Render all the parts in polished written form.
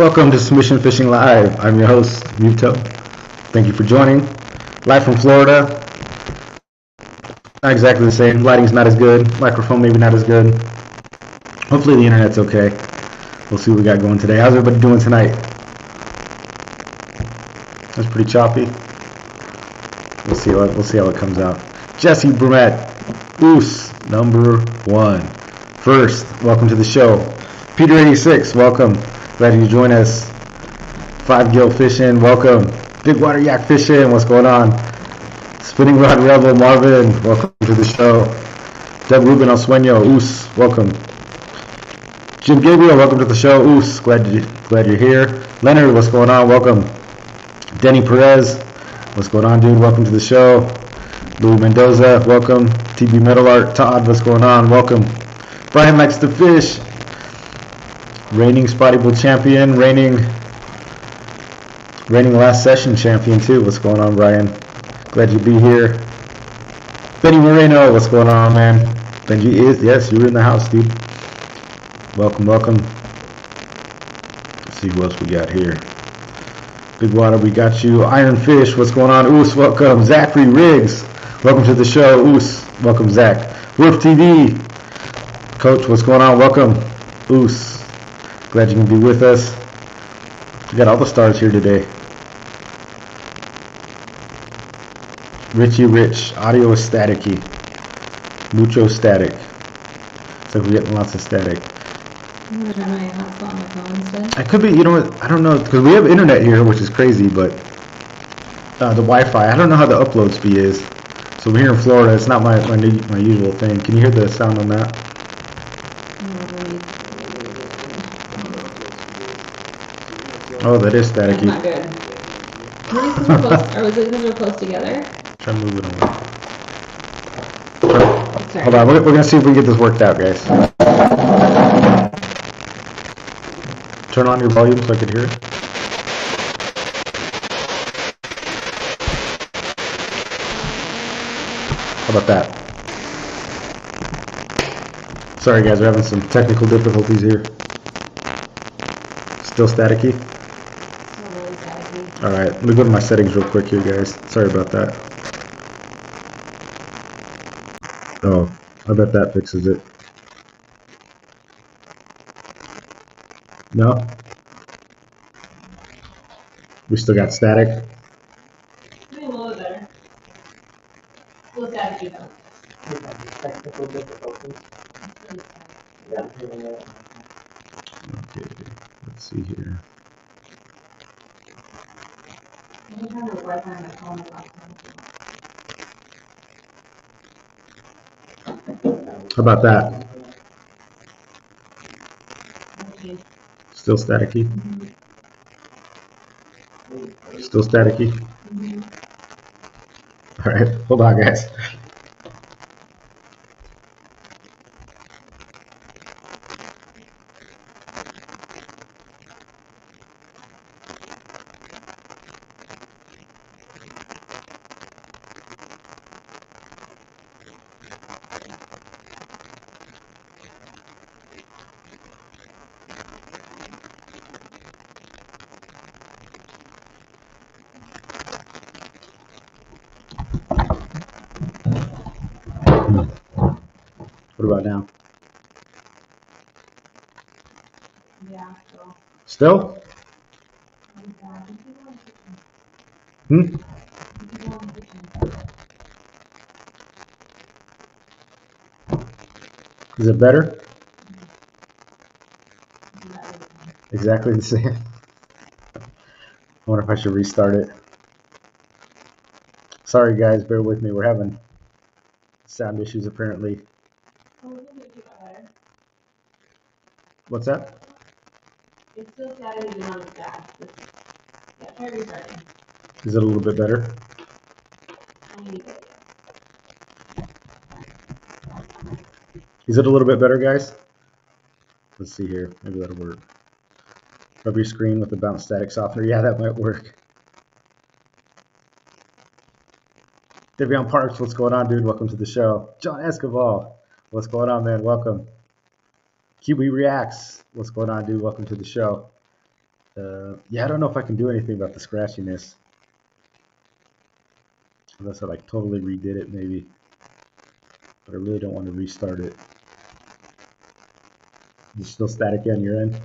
Welcome to Submission Fishing Live. I'm your host, Muto. Thank you for joining. Live from Florida. Not exactly the same. Lighting's not as good. Microphone maybe not as good. Hopefully the internet's okay. We'll see what we got going today. How's everybody doing tonight? That's pretty choppy. We'll see how it comes out. Jesse Brumet, Oos, #1. First, welcome to the show. Peter86, welcome. Glad you joined us. 5 Gill Fishing, welcome. Big Water Yak Fishing, what's going on? Spinning Rod Rebel, Marvin, welcome to the show. Doug Ruben Alsueño, Oos, welcome. Jim Gabriel, welcome to the show. Oos, glad you're here. Leonard, what's going on? Welcome. Denny Perez, what's going on, dude? Welcome to the show. Louis Mendoza, welcome. TB Metal Art, Todd, what's going on? Welcome. Brian likes to fish. Reigning Spotty Bull champion, reigning last session champion too. What's going on, Brian? Glad you be here. Benny Moreno, what's going on, man? Benji is, yes, you're in the house, dude. Welcome. Let's see who else we got here. Big Water, we got you. Iron Fish, what's going on? Oos, welcome. Zachary Riggs, welcome to the show. Oos, welcome, Zach. Wolf TV, Coach, what's going on? Welcome. Oos. Glad you can be with us. We got all the stars here today. Richie Rich, audio is staticky. Mucho static. It's like we're getting lots of static. I don't know, you have on the phone instead? I could be, you know what, I don't know, because we have internet here, which is crazy, but the Wi-Fi, I don't know how the upload speed is. So we're here in Florida, it's not my usual thing. Can you hear the sound on that? Oh, that is staticky. That's not good. Maybe since we're close, or was it because we're close together? Try to move it over. Hold on, we're going to see if we can get this worked out, guys. Turn on your volume so I can hear it. How about that? Sorry guys, we're having some technical difficulties here. Still staticky? Alright, let me go to my settings real quick here, guys. Sorry about that. Oh, I bet that fixes it. No? We still got static? Maybe a little bit better. A little staticky though. Technical difficulties. Okay, let's see here. I'm trying to work on my phone. How about that? Okay. Still staticky? Still staticky? Alright, hold on guys. What about now? Yeah, Still? Is it better? Exactly the same. I wonder if I should restart it. Sorry guys, bear with me. We're having sound issues apparently. What's that? It's still static, but not as bad. Yeah, try restarting. Is it a little bit better? Is it a little bit better, guys? Let's see here. Maybe that'll work. Rub your screen with the bounce static softener. Yeah, that might work. Davion Parks, what's going on, dude? Welcome to the show. John Escobar, what's going on, man? Welcome. QB Reacts, what's going on, dude? Welcome to the show. Yeah, I don't know if I can do anything about the scratchiness. Unless I like totally redid it maybe. But I really don't want to restart it. Is it still static on your end?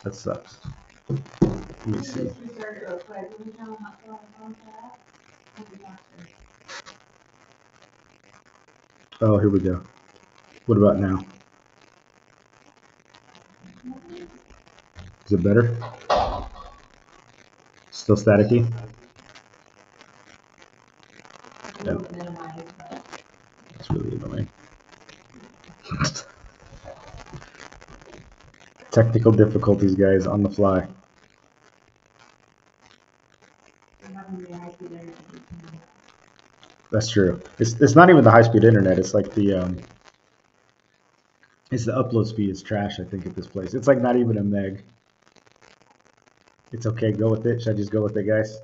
That sucks. Let me see. Just restart it real quick. Let me tell them how to on that. It'll be faster. Oh, here we go. What about now? Is it better? Still staticky? A little bit minimized, but That's really annoying. Technical difficulties, guys, on the fly. we're having the high speed internet. That's true. It's not even the high speed internet. It's like it's the upload speed is trash. I think at this place, it's like not even a meg. It's okay. Go with it. Should I just go with it, guys?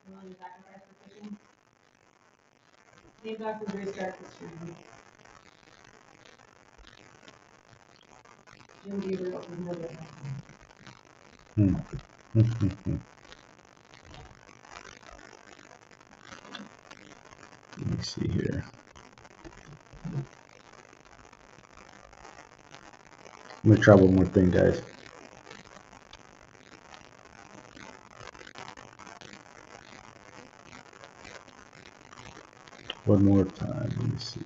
Willing to sacrifice for fishing? Maybe I could restart the stream. Jim Beaver opened the window. Let me see here. Let me try one more thing, guys. One more time. Let me see.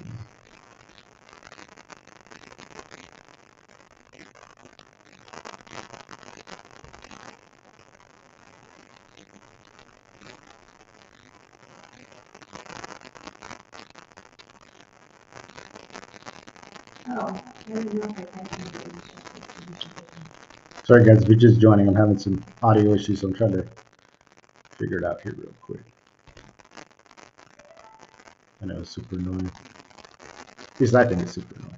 Oh, I didn't know if I typed in the Sorry, guys, if you're just joining, I'm having some audio issues, so I'm trying to figure it out here real quick. I know it's super annoying. At least I think it's super annoying.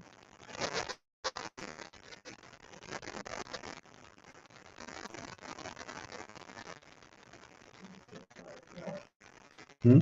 Hmm?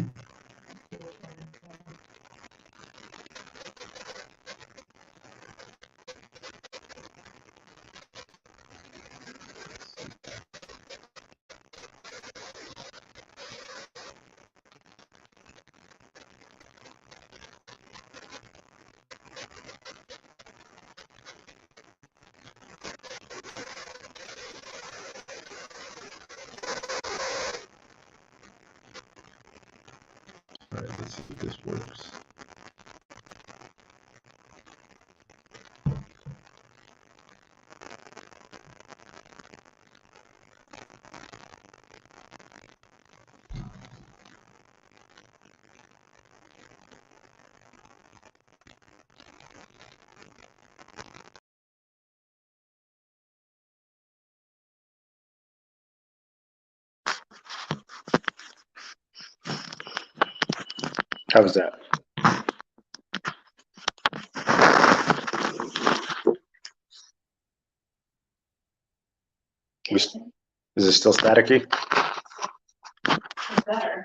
All right, let's see if this works. How was that? Is it still staticky? It's better.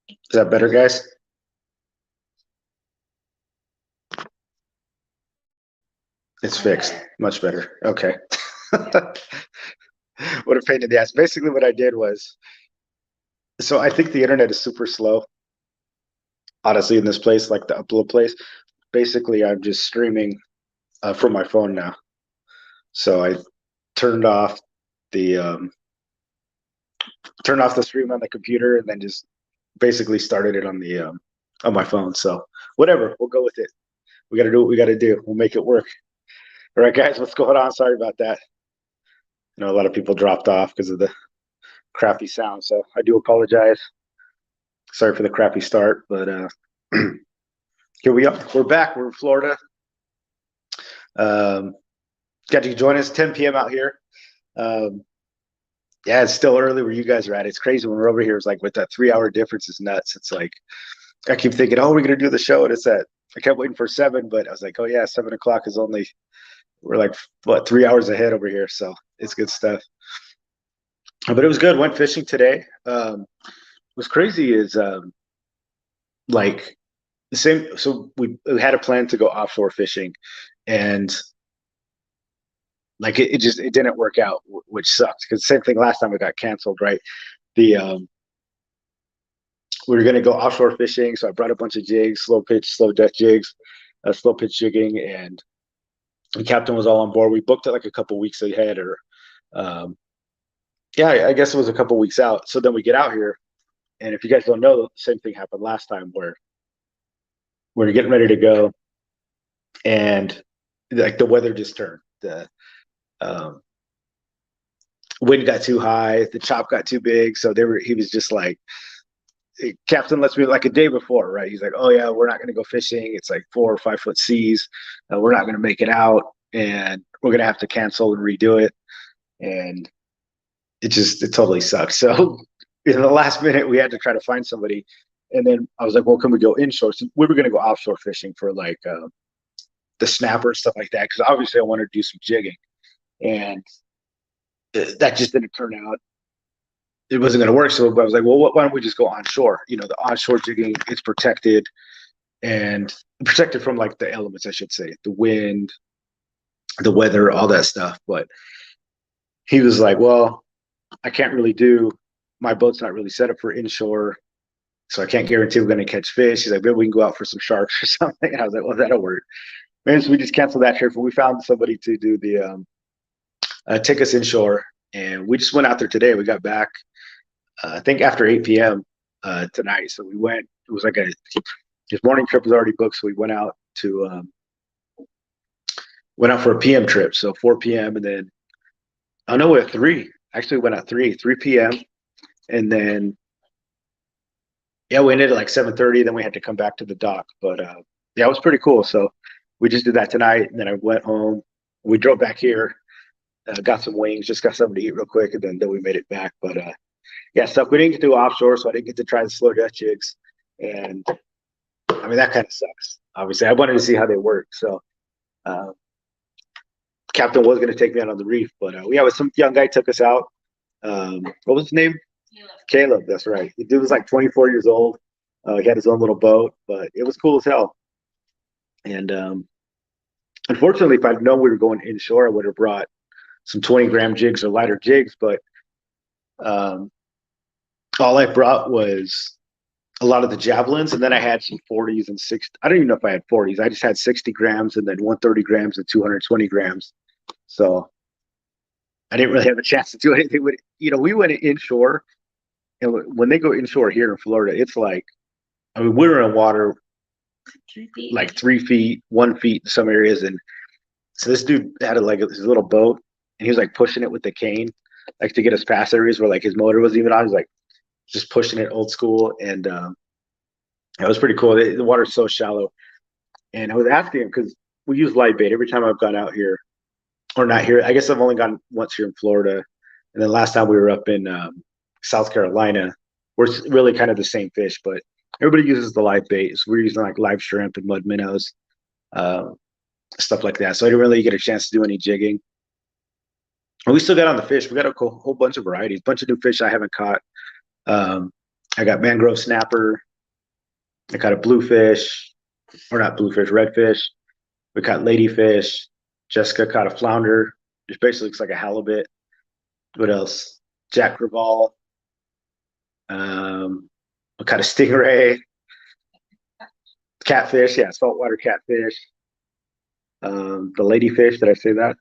Is that better, guys? It's fixed. Much better. Okay. What a pain in the ass. Basically, what I did was, so I think the internet is super slow. Honestly, in this place, like the upload place, basically, I'm just streaming from my phone now. So I turned off the stream on the computer and then just basically started it on my phone. So whatever, we'll go with it. We got to do what we got to do. We'll make it work. All right, guys, what's going on? Sorry about that. I know a lot of people dropped off because of the crappy sound, so I do apologize. Sorry for the crappy start, but here we are. We're back. We're in Florida. Got you join us 10 p.m. out here. Yeah, it's still early where you guys are at. It's crazy when we're over here. It's like with that 3 hour difference is nuts. It's like I keep thinking, oh, we're gonna do the show, and it's at I kept waiting for 7, but I was like, oh yeah, 7 o'clock is only we're like what 3 hours ahead over here, so it's good stuff. But it was good. Went fishing today. What's crazy is like the same. So we had a plan to go offshore fishing, and like it didn't work out, which sucks because same thing last time it got canceled, right? The We were gonna go offshore fishing, so I brought a bunch of jigs, slow pitch, slow depth jigs, slow pitch jigging, and the captain was all on board. We booked it like a couple weeks ahead, or um, yeah, I guess it was a couple weeks out. So then we get out here, and if you guys don't know, the same thing happened last time where we're getting ready to go, and like the weather just turned. The um, wind got too high, the chop got too big, so he was just like, hey, Captain lets me like a day before, right? He's like, oh yeah, we're not going to go fishing. It's like 4 or 5 foot seas. We're not going to make it out, and we're going to have to cancel and redo it. And it totally sucks. So in the last minute, we had to try to find somebody. And then I was like, well, can we go inshore? So we were going to go offshore fishing for like the snapper, stuff like that. Cause obviously I wanted to do some jigging, and that just didn't turn out. It wasn't going to work. So I was like, well, why don't we just go onshore? The onshore jigging, it's protected and protected from like the elements, I should say, the wind, the weather, all that stuff. But he was like, well, I can't really my boat's not really set up for inshore. So I can't guarantee we're going to catch fish. He's like, maybe we can go out for some sharks or something. And I was like, well, that'll work. Man, so we just canceled that trip. We found somebody to do the take us inshore, and we just went out there today. We got back, I think after 8 p.m. Tonight. So we went. It was like his morning trip was already booked, so we went out for a PM trip. So 4 p.m. and then we're at 3. Actually, we went at 3 p.m. and then yeah, we ended at like 7:30. Then we had to come back to the dock, but yeah, it was pretty cool. So we just did that tonight, and then I went home. We drove back here, got some wings, just got something to eat real quick, and then we made it back. But yeah, stuff we didn't get to do offshore, so I didn't get to try the slow death jigs, and I mean that kind of sucks. Obviously, I wanted to see how they work. So uh, Captain was going to take me out on the reef, but yeah, some young guy took us out. What was his name? Caleb. That's right. The dude was like 24 years old. He had his own little boat, but it was cool as hell. And unfortunately, if I'd known we were going inshore, I would have brought some 20-gram jigs or lighter jigs. But um, all I brought was a lot of the javelins, and then I had some 40s and 60. I don't even know if I had 40s. I just had 60 grams, and then 130 grams and 220 grams. So I didn't really have a chance to do anything with it. We went inshore, and when they go inshore here in Florida, it's like, I mean, we were in water 3 feet. like 3 feet, 1 feet in some areas, and so this dude had like his little boat, and he was like pushing it with the cane, like to get us past areas where like his motor was even on. He was like just pushing it old school, and it was pretty cool. The water's so shallow, and I was asking him because we use live bait every time I've gone out here, or not here. I guess I've only gone once here in Florida, and then last time we were up in South Carolina, where it's really kind of the same fish, but everybody uses the live bait. So we're using like live shrimp and mud minnows, stuff like that. So I didn't really get a chance to do any jigging. And we still got on the fish. We got a whole bunch of varieties, bunch of new fish I haven't caught. I got mangrove snapper. I caught a bluefish, or not bluefish, redfish. We caught ladyfish. Jessica caught a flounder, which basically looks like a halibut. What else? Jack Crevalle. I caught a stingray. Catfish, yeah, saltwater catfish. The ladyfish, did I say that?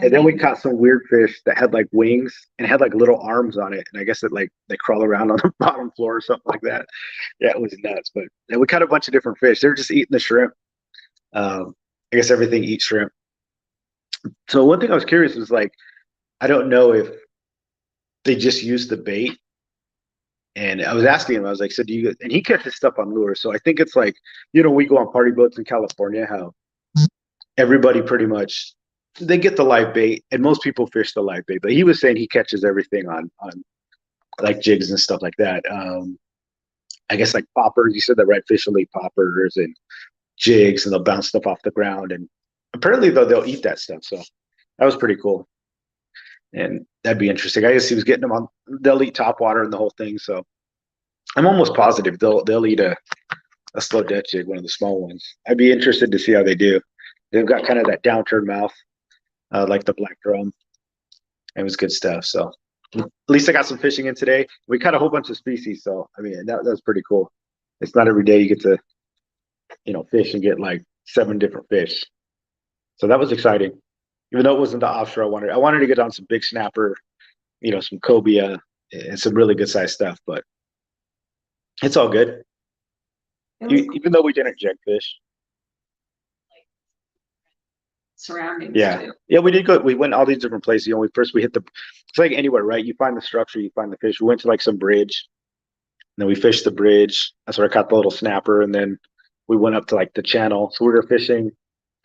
And then we caught some weird fish that had like wings and had like little arms on it. And I guess it like they crawl around on the bottom floor or something like that. Yeah, it was nuts. But yeah, we caught a bunch of different fish. They were just eating the shrimp. I guess everything eats shrimp. So one thing I was curious was like, I don't know if they just use the bait. And I was asking him, I was like, so do you, and he catches stuff on lures. So I think it's like, we go on party boats in California, how everybody pretty much, they get the live bait, and most people fish the live bait. But he was saying he catches everything on like jigs and stuff like that. I guess like poppers. You said that redfish will eat poppers and jigs, and they'll bounce stuff off the ground. And apparently, though, they'll eat that stuff. So that was pretty cool, and that'd be interesting. I guess he was getting them on. They'll eat topwater and the whole thing. So I'm almost positive they'll eat a slow Dutch jig, one of the small ones. I'd be interested to see how they do. They've got kind of that downturn mouth, like the black drum. It was good stuff. So at least I got some fishing in today. We caught a whole bunch of species, so I mean that was pretty cool. It's not every day you get to, fish and get like 7 different fish. So that was exciting. Even though it wasn't the offshore I wanted to get on some big snapper, some cobia and some really good sized stuff, but it's all good. It was Even though we didn't jig fish. surroundings Yeah. too. Yeah, we did go. We went all these different places. We hit it's like anywhere, right? You find the structure, you find the fish. We went to like some bridge, and then we fished the bridge. That's where I caught the little snapper, and then we went up to like the channel. So we were fishing,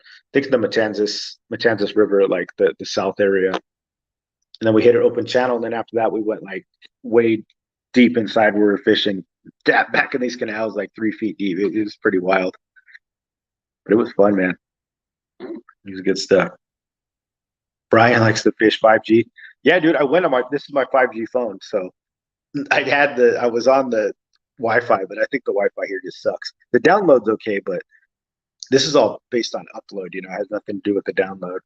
I think the Matanzas River, like the south area. And then we hit an open channel, and then after that we went like way deep inside where we were fishing back in these canals, like 3 feet deep. It was pretty wild. But it was fun, man. It was good stuff. Brian likes to fish 5G. Yeah, dude, I went on this is my 5G phone. So I was on the Wi-Fi, but I think the Wi-Fi here just sucks. The download's okay, but this is all based on upload, it has nothing to do with the download.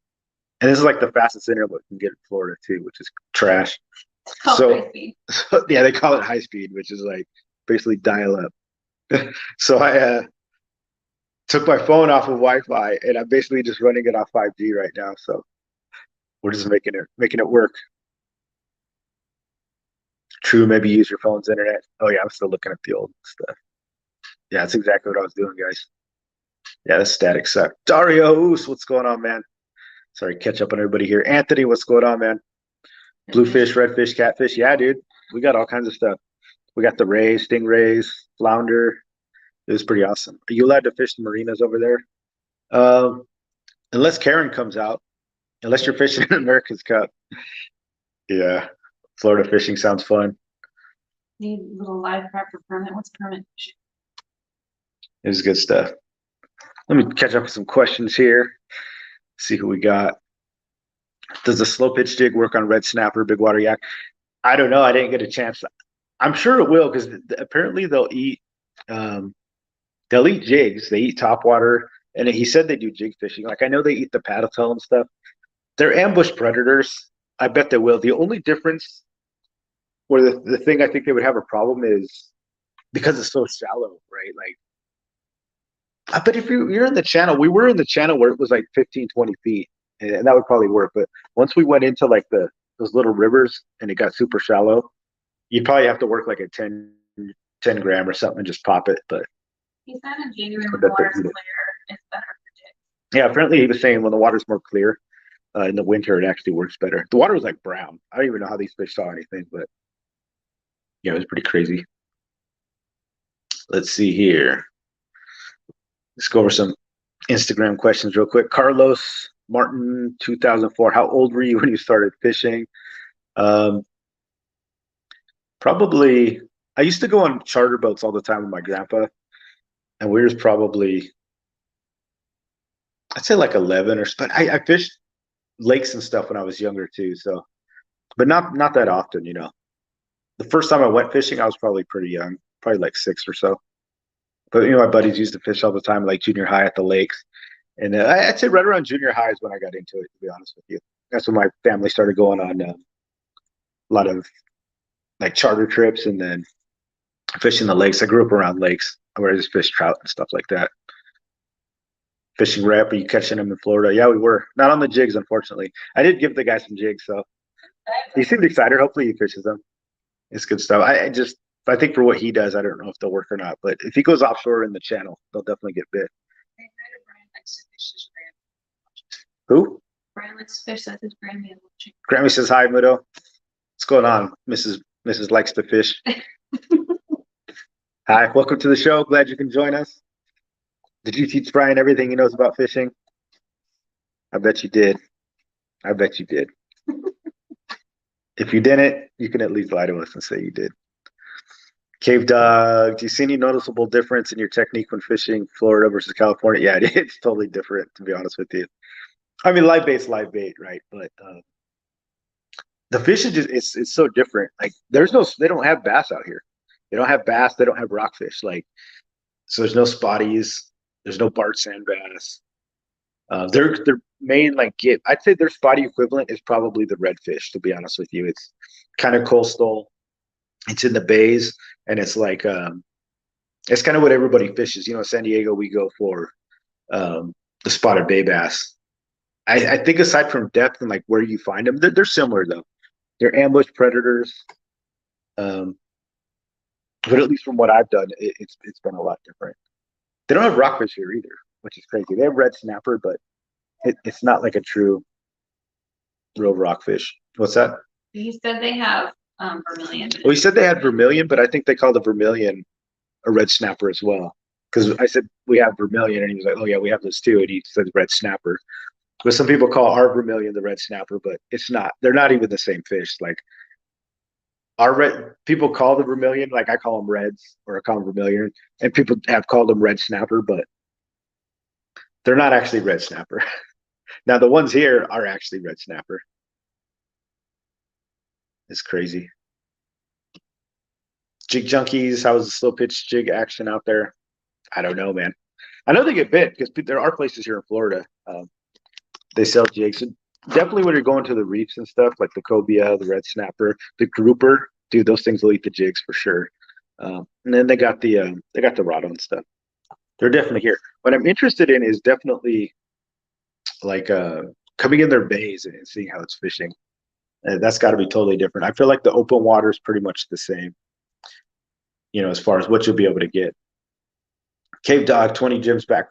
And this is like the fastest internet we can get in Florida too, which is trash. It's called So- high speed. So, yeah, they call it high speed, which is like basically dial up. So I took my phone off of Wi-Fi, and I'm basically just running it off 5G right now. So we're just making it work. True, maybe use your phone's internet. Oh yeah, I'm still looking at the old stuff. Yeah, that's exactly what I was doing, guys. Yeah, the static sucked. Dario, what's going on, man? Sorry, catch up on everybody here. Anthony, what's going on, man? Bluefish, redfish, catfish. Yeah, dude, we got all kinds of stuff. We got the rays, stingrays, flounder. It was pretty awesome. Are you allowed to fish the marinas over there? Unless Karen comes out, unless you're fishing in America's Cup. Yeah, Florida fishing sounds fun. Need a little live crap for permit. What's permit fishing? It was good stuff. Let me catch up with some questions here. See who we got. Does the slow pitch jig work on red snapper, big water yak? I don't know. I didn't get a chance. I'm sure it will, because apparently they'll eat jigs. They eat topwater, and he said they do jig fishing. Like I know they eat the paddle tail and stuff. They're ambush predators. I bet they will. The only difference, or the thing I think they would have a problem is because it's so shallow, right? Like, I bet if you're in the channel, we were in the channel where it was like 15, 20 feet, and that would probably work. But once we went into like those little rivers and it got super shallow, you'd probably have to work like a 10 gram or something and just pop it. But He said in January when the water's clear, it's better for jigs. yeah, apparently he was saying when the water's more clear, in the winter it actually works better. The water was like brown. I don't even know how these fish saw anything, but yeah, it was pretty crazy. Let's see here. Let's go over some Instagram questions real quick. Carlos Martin, 2004. How old were you when you started fishing? Probably, I used to go on charter boats all the time with my grandpa, and we was probably, I'd say like 11 or so. But I fished lakes and stuff when I was younger too. So, but not that often, The first time I went fishing, I was probably pretty young, probably like 6 or so. But my buddies used to fish all the time, like junior high at the lakes. And I'd say right around junior high is when I got into it, to be honest with you. That's when my family started going on a lot of like charter trips and then fishing the lakes. I grew up around lakes where I just fished trout and stuff like that. Fishing rep, are you catching them in Florida? Yeah, we were. Not on the jigs, unfortunately. I did give the guy some jigs, so he seemed excited. Hopefully he fishes them. It's good stuff. I think for what he does, I don't know if they'll work or not. But if he goes offshore in the channel, they'll definitely get bit. Brian likes to fish his Who? Brian likes to fish. That's his grandman watching. Grammy says hi, Mudo. What's going on, Mrs. Likes to Fish? Hi, welcome to the show. Glad you can join us. Did you teach Brian everything he knows about fishing? I bet you did. I bet you did. If you didn't, you can at least lie to us and say you did. Cave Dog, do you see any noticeable difference in your technique when fishing Florida versus California? Yeah, it's totally different, to be honest with you. I mean, live bait, right? But the fish is just, it's so different. Like, they don't have bass out here. They don't have bass. They don't have rockfish. Like, So there's no spotties. There's no barred sand bass. Their main I'd say their spotty equivalent is probably the redfish. To be honest with you, it's kind of coastal. It's in the bays, and it's it's kind of what everybody fishes. San Diego, we go for the spotted bay bass. I think aside from depth and where you find them, they're similar though. They're ambush predators. But at least from what I've done, it's been a lot different. They don't have rockfish here either, which is crazy. They have red snapper, but it's not like a true real rockfish. What's that? You said they have vermilion. Well, he said they had vermilion, but I think they call the vermilion a red snapper as well. Because I said we have vermilion, and he was like, "Oh yeah, we have those too." And he said red snapper. But some people call our vermilion the red snapper, but it's not. They're not even the same fish. Our red people call the vermilion, I call them reds, or I call them vermilion, and people have called them red snapper, but they're not actually red snapper. Now the ones here are actually red snapper. It's crazy. Jig junkies, how's the slow pitch jig action out there? I don't know, man. I know they get bit because there are places here in Florida. They sell jigs. And definitely when you're going to the reefs and stuff, like the cobia, the red snapper, the grouper, dude, those things will eat the jigs for sure. And then they got the rod on stuff. They're definitely here. What I'm interested in is definitely coming in their bays and seeing how it's fishing. That's got to be totally different. I feel like the open water is pretty much the same, as far as what you'll be able to get. Cave Dog, 20 grams back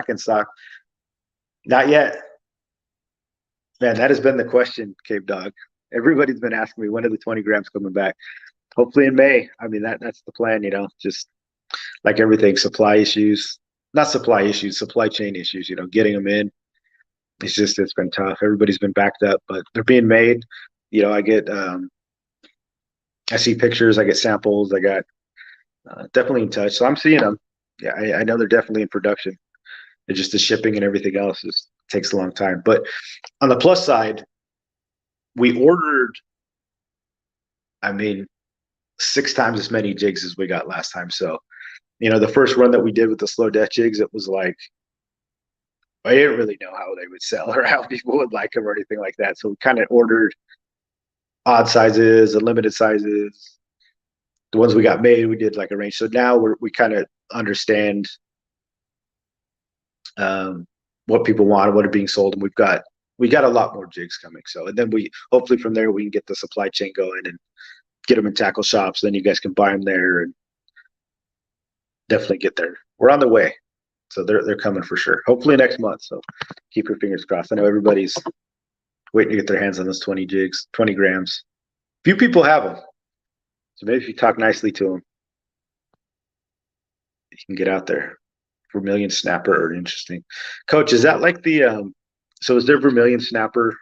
in stock. Not yet. Man, that has been the question, Cave Dog. Everybody's been asking me, when are the 20 grams coming back? Hopefully in May. I mean, that's the plan, just like everything, supply issues, not supply issues, supply chain issues, getting them in. It's been tough. Everybody's been backed up, but they're being made. I see pictures, I get samples, I got definitely in touch. So I'm seeing them. Yeah, I know they're definitely in production. It's just the shipping and everything else takes a long time. But on the plus side, we ordered, 6 times as many jigs as we got last time. So, the first run that we did with the slow death jigs, it was I didn't really know how they would sell or how people would like them or anything like that. So we kind of ordered odd sizes and limited sizes. The ones we got made, we did a range. So now we kind of understand what people want and what are being sold, and we got a lot more jigs coming. So, and then hopefully from there we can get the supply chain going and get them in tackle shops. Then you guys can buy them there and definitely get there. We're on the way. So they're coming for sure. Hopefully next month. So keep your fingers crossed. I know everybody's waiting to get their hands on those 20 jigs, 20 grams. Few people have them. So maybe if you talk nicely to them, you can get out there. Vermilion snapper are interesting. Coach, is that so is there vermilion snapper?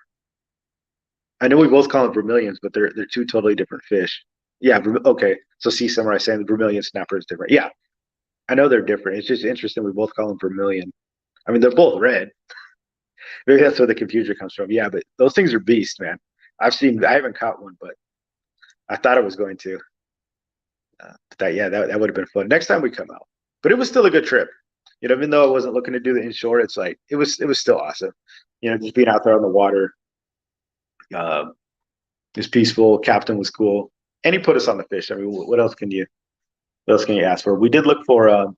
I know we both call them vermilions, but they're two totally different fish. Yeah, okay. So see Samurai saying the vermilion snapper is different. Yeah, I know they're different. It's just interesting. We both call them vermilion. They're both red. Maybe that's where the confusion comes from. Yeah, but those things are beasts, man. I haven't caught one, but I thought I was going to. That would have been fun. Next time we come out. But it was still a good trip. Even though I wasn't looking to do the inshore, it's it was still awesome. Just being out there on the water. It was peaceful. Captain was cool. And he put us on the fish. What else can you ask for? We did look for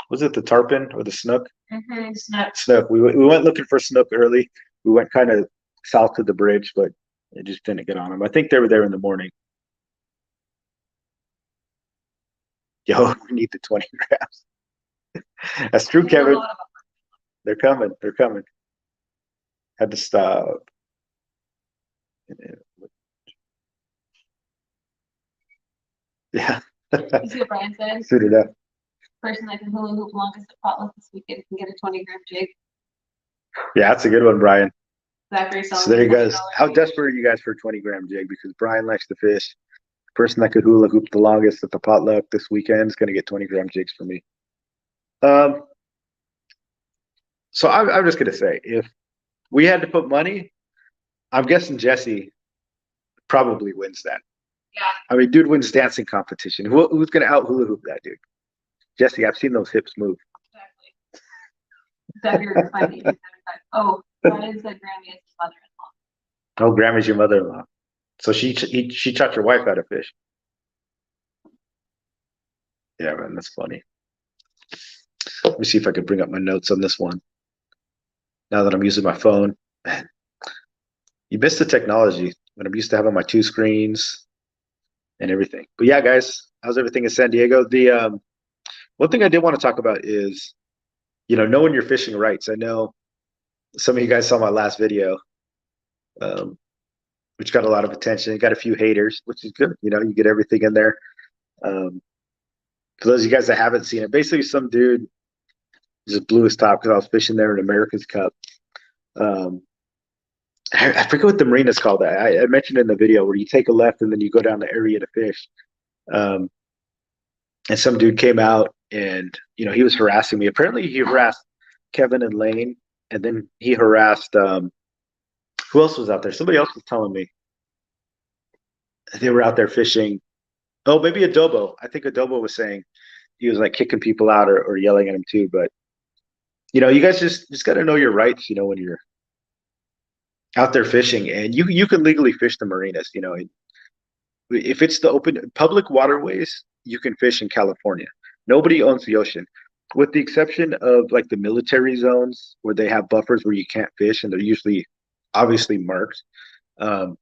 was it the tarpon or the snook? Mm-hmm, snook. Snook. We went looking for snook early. We went kind of south to the bridge, but it just didn't get on them. I think they were there in the morning. Yo, we need the 20 grams. That's true, Kevin. They're coming. Had to stop. Yeah. You see what Brian said? Suited up. Person that can hula hoop longest at potluck this weekend can get a 20-gram jig. Yeah, that's a good one, Brian. Zachary So there you guys. How desperate are you guys for a 20-gram jig? Because Brian likes to fish. Person that could hula hoop the longest at the potluck this weekend is going to get 20-gram jigs for me. So I'm just going to say, if we had to put money, I'm guessing Jesse probably wins that. Yeah. Dude wins dancing competition. Who's going to out hula hoop that dude? Jesse, I've seen those hips move. Exactly. 5'8", 5'5". Oh, that is that Grammy is his mother-in-law. Oh, Grammy's your mother-in-law. So she taught your wife how to fish. Yeah, man, that's funny. Let me see if I could bring up my notes on this one. Now that I'm using my phone. Man, you missed the technology when I'm used to having my two screens and everything. But yeah, guys, how's everything in San Diego? The one thing I did want to talk about is, knowing your fishing rights. I know some of you guys saw my last video, um, which got a lot of attention. It got a few haters, which is good. You get everything in there. Um, for those of you guys that haven't seen it, basically some dude just blew his top because I was fishing there in America's Cup. Um, I forget what the marina's called. I mentioned in the video where you take a left and then you go down the area to fish. Um, and some dude came out and he was harassing me. Apparently he harassed Kevin and Lane, and then he harassed who else was out there? Somebody else was telling me they were out there fishing. Oh, maybe Adobo. I think Adobo was saying he was like kicking people out or yelling at him too. But you guys just got to know your rights. When you're out there fishing, and you can legally fish the marinas. If it's the open public waterways, you can fish in California. Nobody owns the ocean, with the exception of like the military zones where they have buffers where you can't fish, and they're usually obviously marked. Um,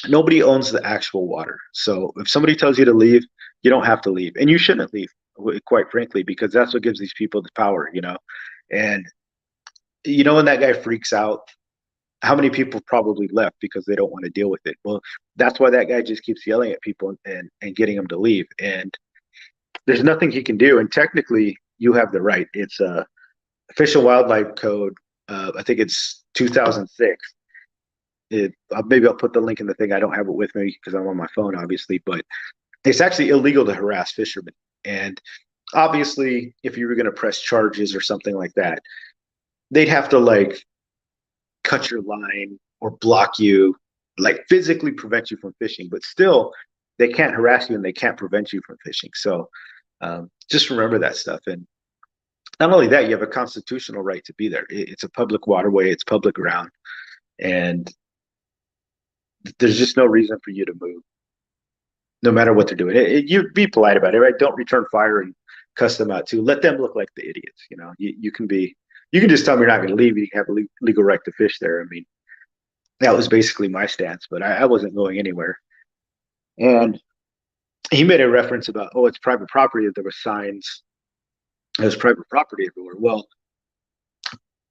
Nobody owns the actual water. So if somebody tells you to leave, you don't have to leave, and you shouldn't leave, quite frankly, because that's what gives these people the power. And when that guy freaks out, how many people probably left because they don't want to deal with it? Well, that's why that guy just keeps yelling at people and getting them to leave. And there's nothing he can do. And technically, you have the right. It's a Fish and Wildlife Code. I think it's 2006. Maybe I'll put the link in the thing. I don't have it with me because I'm on my phone, obviously. But it's actually illegal to harass fishermen. And obviously, if you were going to press charges or something like that, they'd have to like cut your line or block you, like physically prevent you from fishing. But still, they can't harass you and they can't prevent you from fishing. So just remember that stuff. And not only that, you have a constitutional right to be there. It's a public waterway, it's public ground, and there's just no reason for you to move, no matter what they're doing. You be polite about it, right? Don't return fire and cuss them out too. Let them look like the idiots. You can just tell them you're not going to leave. You have a legal right to fish there. I mean, that was basically my stance, but I wasn't going anywhere. And he made a reference about, oh, it's private property. There were signs. There's private property everywhere. Well,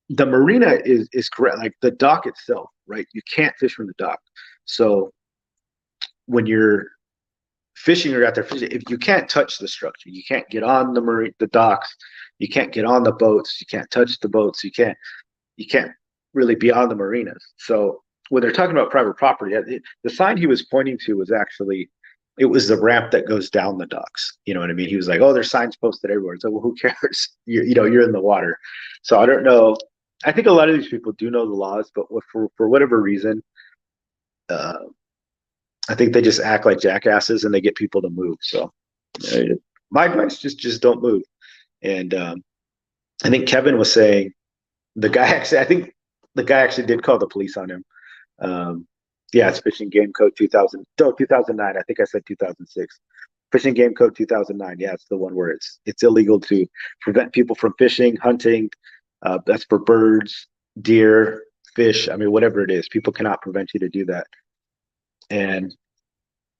the marina is correct. Like the dock itself, right? You can't fish from the dock. So when you're fishing or out there fishing, if you can't touch the structure, you can't get on the docks, you can't get on the boats, you can't touch the boats, you can't really be on the marinas. So when they're talking about private property, the sign he was pointing to was actually, it was the ramp that goes down the docks. You know what I mean? He was like, "Oh, there's signs posted everywhere." So, well, who cares? You're in the water. So I don't know. I think a lot of these people do know the laws, but for whatever reason, uh, I think they just act like jackasses and they get people to move. So my advice, just don't move. And I think Kevin was saying I think the guy actually did call the police on him. Yeah, it's Fishing Game Code 2009. I think I said 2006. Fishing Game Code 2009. Yeah, it's the one where it's illegal to prevent people from fishing, hunting. That's for birds, deer, fish. I mean, whatever it is, people cannot prevent you to do that. And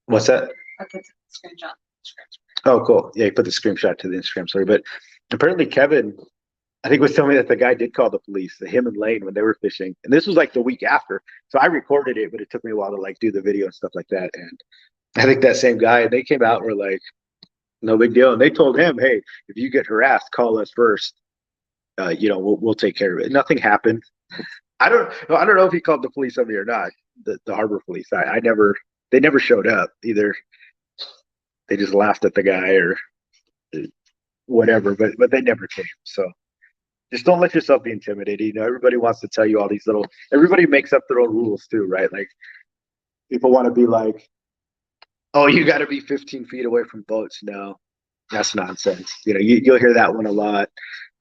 what's that? Okay, screenshot. Oh, cool. Yeah, he put the screenshot to the Instagram story. But apparently Kevin, I think, was telling me that the guy did call the police, him and Lane, when they were fishing. And this was like the week after. So I recorded it, but it took me a while to like do the video and stuff like that. And I think that same guy, and they came out and were like, no big deal. And they told him, hey, if you get harassed, call us first. We'll take care of it. Nothing happened. I don't know if he called the police on me or not. The harbor police. They never showed up either. They just laughed at the guy or whatever, but they never came. So just don't let yourself be intimidated. Everybody wants to tell you all these everybody makes up their own rules too, right? Like people want to be like, oh, you got to be 15 feet away from boats. No, That's nonsense. You'll hear that one a lot.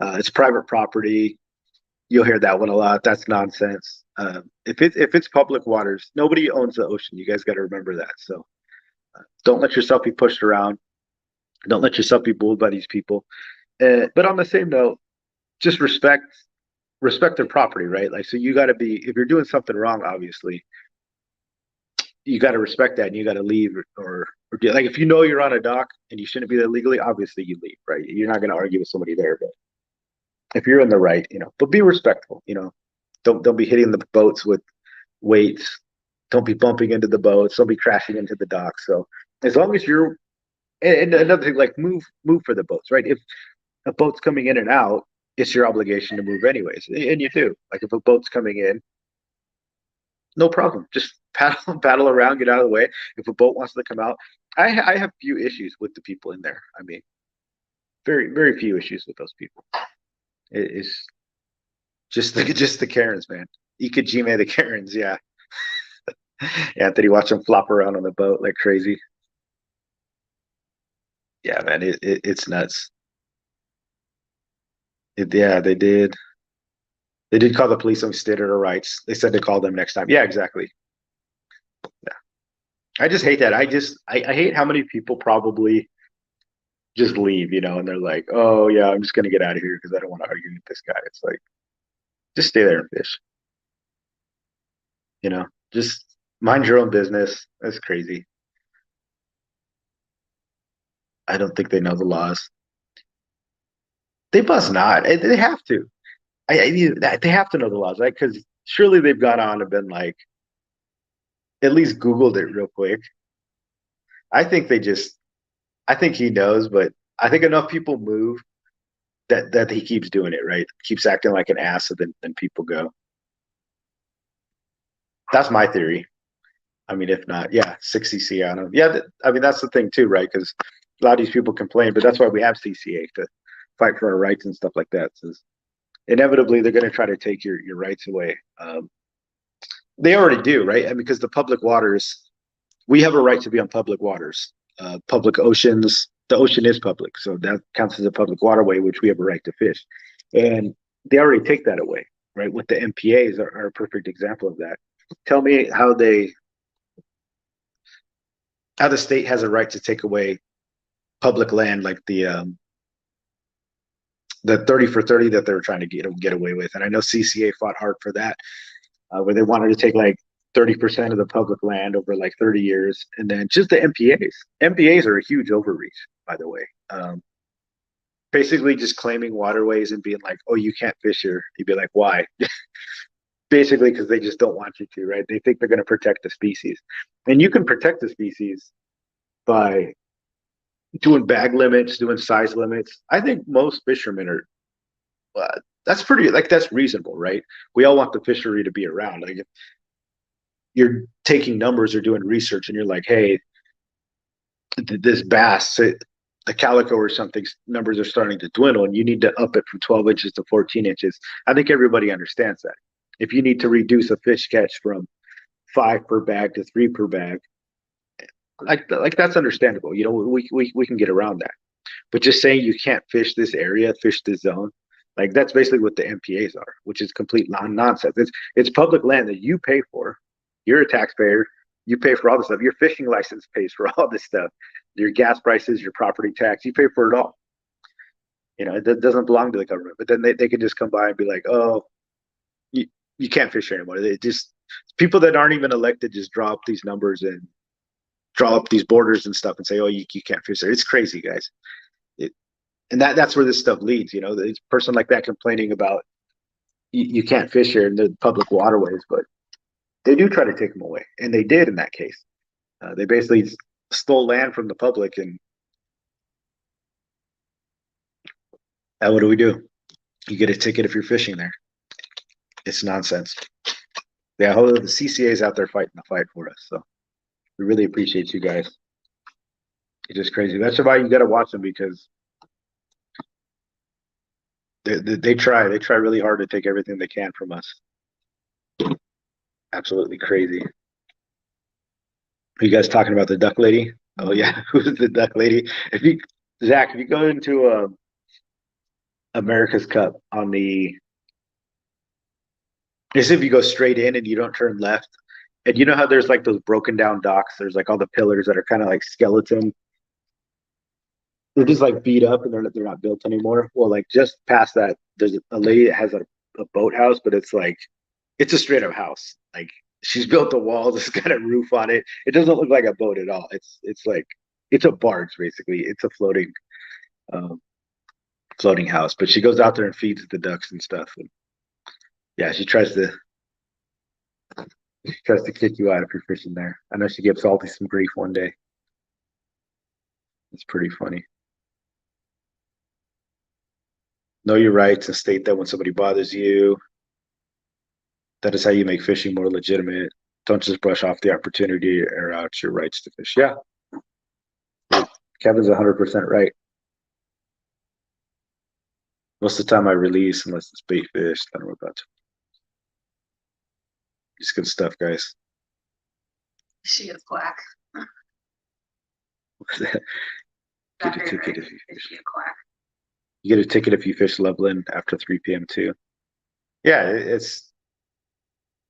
It's private property. You'll hear that one a lot. That's nonsense. If it's public waters, nobody owns the ocean. You guys got to remember that. So don't let yourself be pushed around. Don't let yourself be fooled by these people. But on the same note, just respect their property, right? Like, so you got to be, if you're doing something wrong, obviously, you got to respect that and you got to leave or do, like, if you know you're on a dock and you shouldn't be there legally, obviously you leave, right? You're not going to argue with somebody there, but if you're in the right, but be respectful, don't be hitting the boats with weights. Don't be bumping into the boats. Don't be crashing into the dock. So as long as you're, and another thing, like move for the boats, right? If a boat's coming in and out, it's your obligation to move anyways, and you do. Like if a boat's coming in, no problem. Just paddle around, get out of the way. If a boat wants to come out, I have few issues with the people in there. I mean, very very few issues with those people. It's just the Karens, man. Ikejime the Karens, yeah. Anthony, watch them flop around on the boat like crazy. Yeah, man, it's nuts. Yeah, they did. They did call the police and we stated our rights. They said to call them next time. Yeah, exactly. Yeah. I just hate that. I hate how many people probably just leave, and they're like, oh yeah, I'm just gonna get out of here because I don't want to argue with this guy. It's like, just stay there and fish. You know, just mind your own business. That's crazy. I don't think they know the laws. They must not. They have to. They have to know the laws, right? Because surely they've gone on and been like, at least Googled it real quick. I think they just, I think he knows, but I think enough people move that he keeps doing it, right? Keeps acting like an ass, so then people go. That's my theory. I mean, if not, yeah, 6 CCA on him. Yeah, I mean, that's the thing too, right? Because a lot of these people complain, but that's why we have CCA to fight for our rights and stuff like that. So inevitably, they're going to try to take your rights away. They already do, right? I mean, because the public waters, we have a right to be on public waters, public oceans. The ocean is public, so that counts as a public waterway, which we have a right to fish. And they already take that away, right? With the MPAs are a perfect example of that. Tell me how the state has a right to take away public land like the 30 for 30 that they were trying to get away with. And I know CCA fought hard for that, where they wanted to take like 30% of the public land over like 30 years. And then just the MPAs. MPAs are a huge overreach, by the way. Basically just claiming waterways and being like, oh, you can't fish here. You'd be like, why? Basically because they just don't want you to, right? They think they're going to protect the species. And you can protect the species by doing bag limits, doing size limits. I think most fishermen are, that's pretty, like, that's reasonable, right? We all want the fishery to be around. Like, if you're taking numbers or doing research and you're like, hey, this bass, the calico or something, numbers are starting to dwindle and you need to up it from 12 inches to 14 inches. I think everybody understands that. If you need to reduce a fish catch from 5 per bag to 3 per bag, like that's understandable. We can get around that. But just saying you can't fish this area, fish this zone, like that's basically what the MPAs are, which is complete nonsense. It's public land that you pay for. You're a taxpayer. You pay for all this stuff. Your fishing license pays for all this stuff. Your gas prices, your property tax, you pay for it all. It doesn't belong to the government. But then they can just come by and be like, oh, you can't fish here anymore. They just, people that aren't even elected just draw up these numbers and draw up these borders and stuff and say, oh, you can't fish there. It's crazy, guys. And that's where this stuff leads. It's a person like that complaining about you can't fish here in the public waterways, but they do try to take them away, and they did in that case. They basically stole land from the public, and what do we do? You get a ticket if you're fishing there. It's nonsense. Yeah, the CCA is out there fighting the fight for us, so we really appreciate you guys. It's just crazy. That's why you got to watch them, because they try really hard to take everything they can from us. Absolutely crazy. Are you guys talking about the duck lady? Oh yeah, who's the duck lady? Zach, if you go into America's Cup on as if you go straight in and you don't turn left, and you know how there's like those broken down docks. There's like all the pillars that are kind of like skeleton. They're just like beat up and they're not built anymore. Well, like just past that, there's a lady that has a boathouse, but it's a straight up house. Like she's built the walls, it's got a roof on it. It doesn't look like a boat at all. It's like it's a barge basically. It's a um, floating house. But she goes out there and feeds the ducks and stuff. And yeah, she tries to kick you out if you're fishing there. I know she gave Salty some grief one day. It's pretty funny. Know your rights and state that when somebody bothers you. That is how you make fishing more legitimate. Don't just brush off the opportunity or air out your rights to fish. Yeah, Kevin's 100% right. Most of the time I release unless it's bait fish. Then I'm about to. It's good stuff, guys. She is quack. Get a Very ticket right. if you Is fish. she a quack? You get a ticket if you fish Loveland after 3 p.m. too. Yeah, it's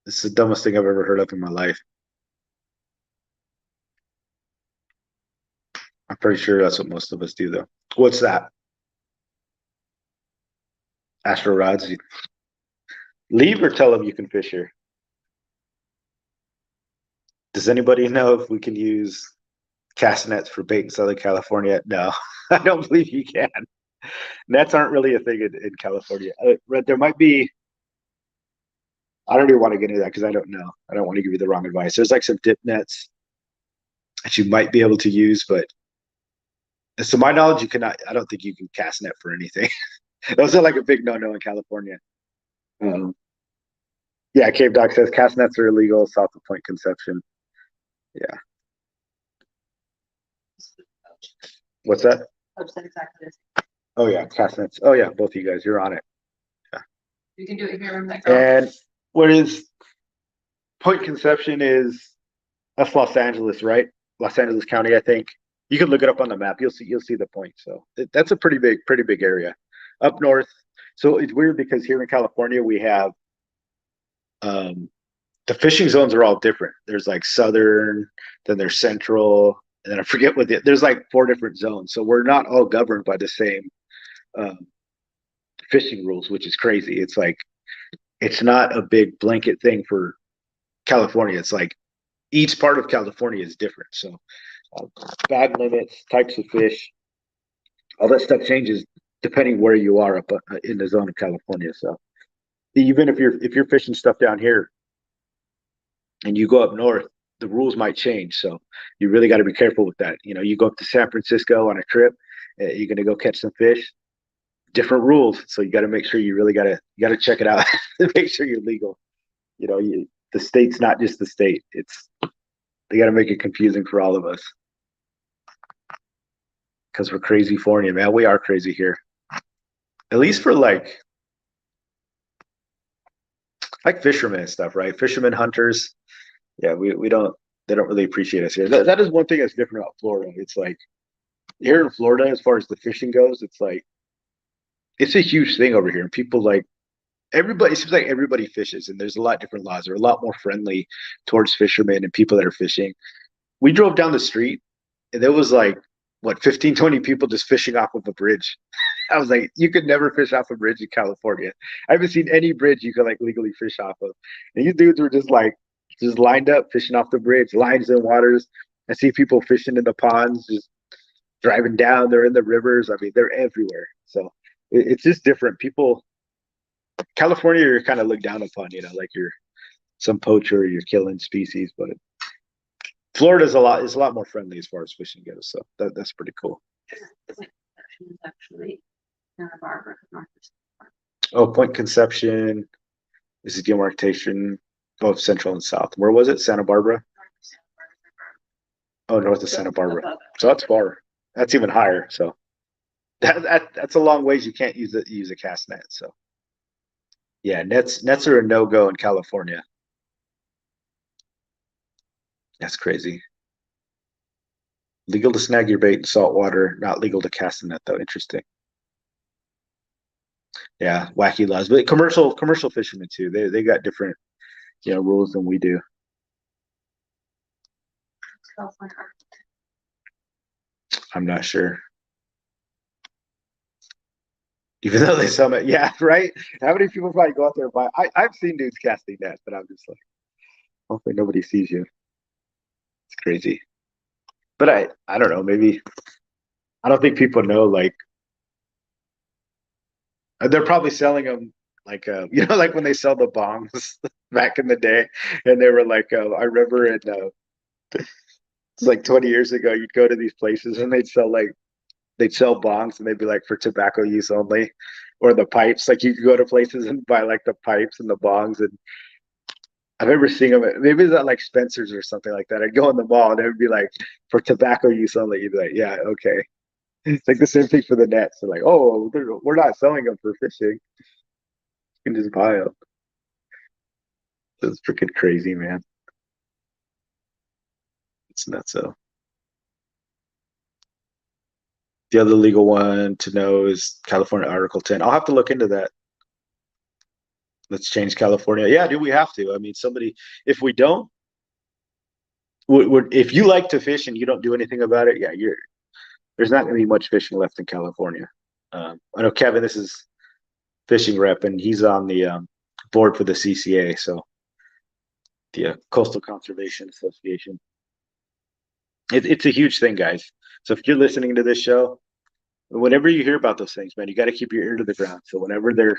the dumbest thing I've ever heard of in my life. I'm pretty sure that's what most of us do, though. What's that? Astro rods. Leave or tell them you can fish here. Does anybody know if we can use cast nets for bait in Southern California? No, I don't believe you can. Nets aren't really a thing in California. There might be. I don't even want to get into that because I don't know. I don't want to give you the wrong advice. There's like some dip nets that you might be able to use, but to my knowledge, you cannot. I don't think you can cast net for anything. Those are like a big no-no in California. Um, yeah, Cave Doc says cast nets are illegal south of Point Conception. Yeah. What's that? Coach said exactly this. Oh yeah, cast nets. Oh yeah, both of you guys, you're on it. You can do it here in that girl. And what is Point Conception that's Los Angeles, right? Los Angeles County, I think. You can look it up on the map. You'll see the point. So that's a pretty big area. Up north. So it's weird because here in California we have the fishing zones are all different. There's like southern, then there's central, and then I forget there's like 4 different zones. So we're not all governed by the same um, fishing rules, which is crazy. It's like it's not a big blanket thing for California. It's like each part of California is different. So bag limits, types of fish, all that stuff changes depending where you are up in the zone of California. So even if you're fishing stuff down here and you go up north, the rules might change. So you really got to be careful with that. You go up to San Francisco on a trip, you're going to go catch some fish. Different rules, so you got to make sure you got to check it out to make sure you're legal. The state's not just the state. They got to make it confusing for all of us because we're crazy foreign, man. We are crazy here. At least for like fishermen and stuff, right? Fishermen, hunters. Yeah, we don't. They don't really appreciate us here. That is one thing that's different about Florida. It's like here in Florida, as far as the fishing goes, it's a huge thing over here, and people like everybody. It seems like everybody fishes, and there's a lot of different laws. They're a lot more friendly towards fishermen and people that are fishing. We drove down the street, and there was like what 15, 20 people just fishing off of a bridge. I was like, you could never fish off a bridge in California. I haven't seen any bridge you could like legally fish off of. And these dudes were just lined up fishing off the bridge, lines in waters. I see people fishing in the ponds, just driving down. They're in the rivers. I mean, they're everywhere. So it's just different. California, you're kind of looked down upon, like you're some poacher, you're killing species. But Florida is a lot more friendly as far as fishing goes. So that's pretty cool. Point Conception is actually Santa Barbara, north of Santa Oh, Point Conception is a demarcation of Central and South. Where was it? Santa Barbara? Oh, north of Santa Barbara. So that's far. That's even higher. So that's a long ways. You can't use a cast net. So yeah, nets are a no-go in California. That's crazy. Legal to snag your bait in saltwater, not legal to cast a net though. Interesting. Yeah, wacky laws, but commercial fishermen too. They got different rules than we do. I'm not sure. Even though they sell it, yeah, right. How many people probably go out there and buy? I've seen dudes casting nets, but I'm just like, hopefully nobody sees you. It's crazy. But I don't know. Maybe I don't think people know. Like they're probably selling them like like when they sell the bongs back in the day, and they were like, I remember it's like 20 years ago. You'd go to these places and they'd sell bongs and they'd be like for tobacco use only, or the pipes. Like you could go to places and buy like the pipes and the bongs. And I remember seeing them. Maybe it's at like Spencer's or something like that. I'd go in the mall and it would be like for tobacco use only. You'd be like, yeah, okay. It's like the same thing for the nets. They're like, oh, we're not selling them for fishing. You can just buy them. It's freaking crazy, man. It's nuts. So the other legal one to know is California Article 10. I'll have to look into that. Let's change California. Yeah, dude, we have to. I mean, if we don't, if you like to fish and you don't do anything about it, yeah, there's not going to be much fishing left in California. I know Kevin, this is fishing rep, and he's on the board for the CCA, so the Coastal Conservation Association. It's a huge thing, guys. So if you're listening to this show, whenever you hear about those things, man, you got to keep your ear to the ground. So whenever they're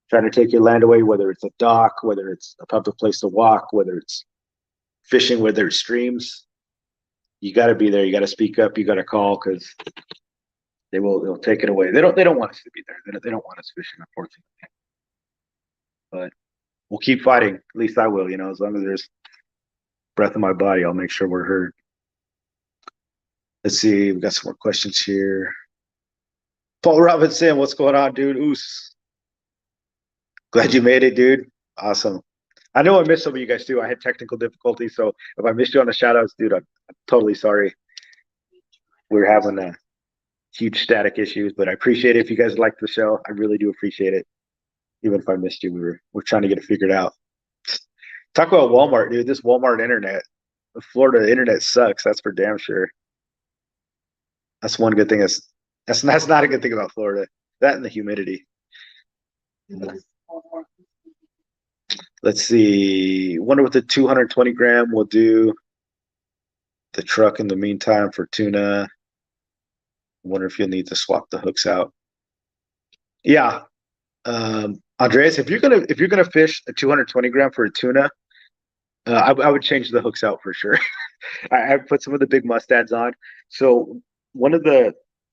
trying to take your land away, whether it's a dock, whether it's a public place to walk, whether it's fishing, whether it's streams, you got to be there. You got to speak up. You got to call because they'll take it away. They don't want us to be there. They don't want us fishing, unfortunately. But we'll keep fighting. At least I will. As long as there's breath in my body, I'll make sure we're heard. Let's see. We've got some more questions here. Paul Robinson, what's going on, dude? Oos. Glad you made it, dude. Awesome. I know I missed some of you guys too. I had technical difficulties, so if I missed you on the shout outs, dude, I'm totally sorry. We're having huge static issues, but I appreciate it. If you guys like the show, I really do appreciate it. Even if I missed you, we're trying to get it figured out. Talk about Walmart, dude. This Walmart internet, the Florida internet sucks. That's for damn sure. That's one good thing. That's not a good thing about Florida. That and the humidity. Let's see. Wonder what the 220 gram will do. The truck in the meantime for tuna. Wonder if you'll need to swap the hooks out. Yeah, Andreas, if you're gonna fish a 220 gram for a tuna, I would change the hooks out for sure. I put some of the big mustads on. So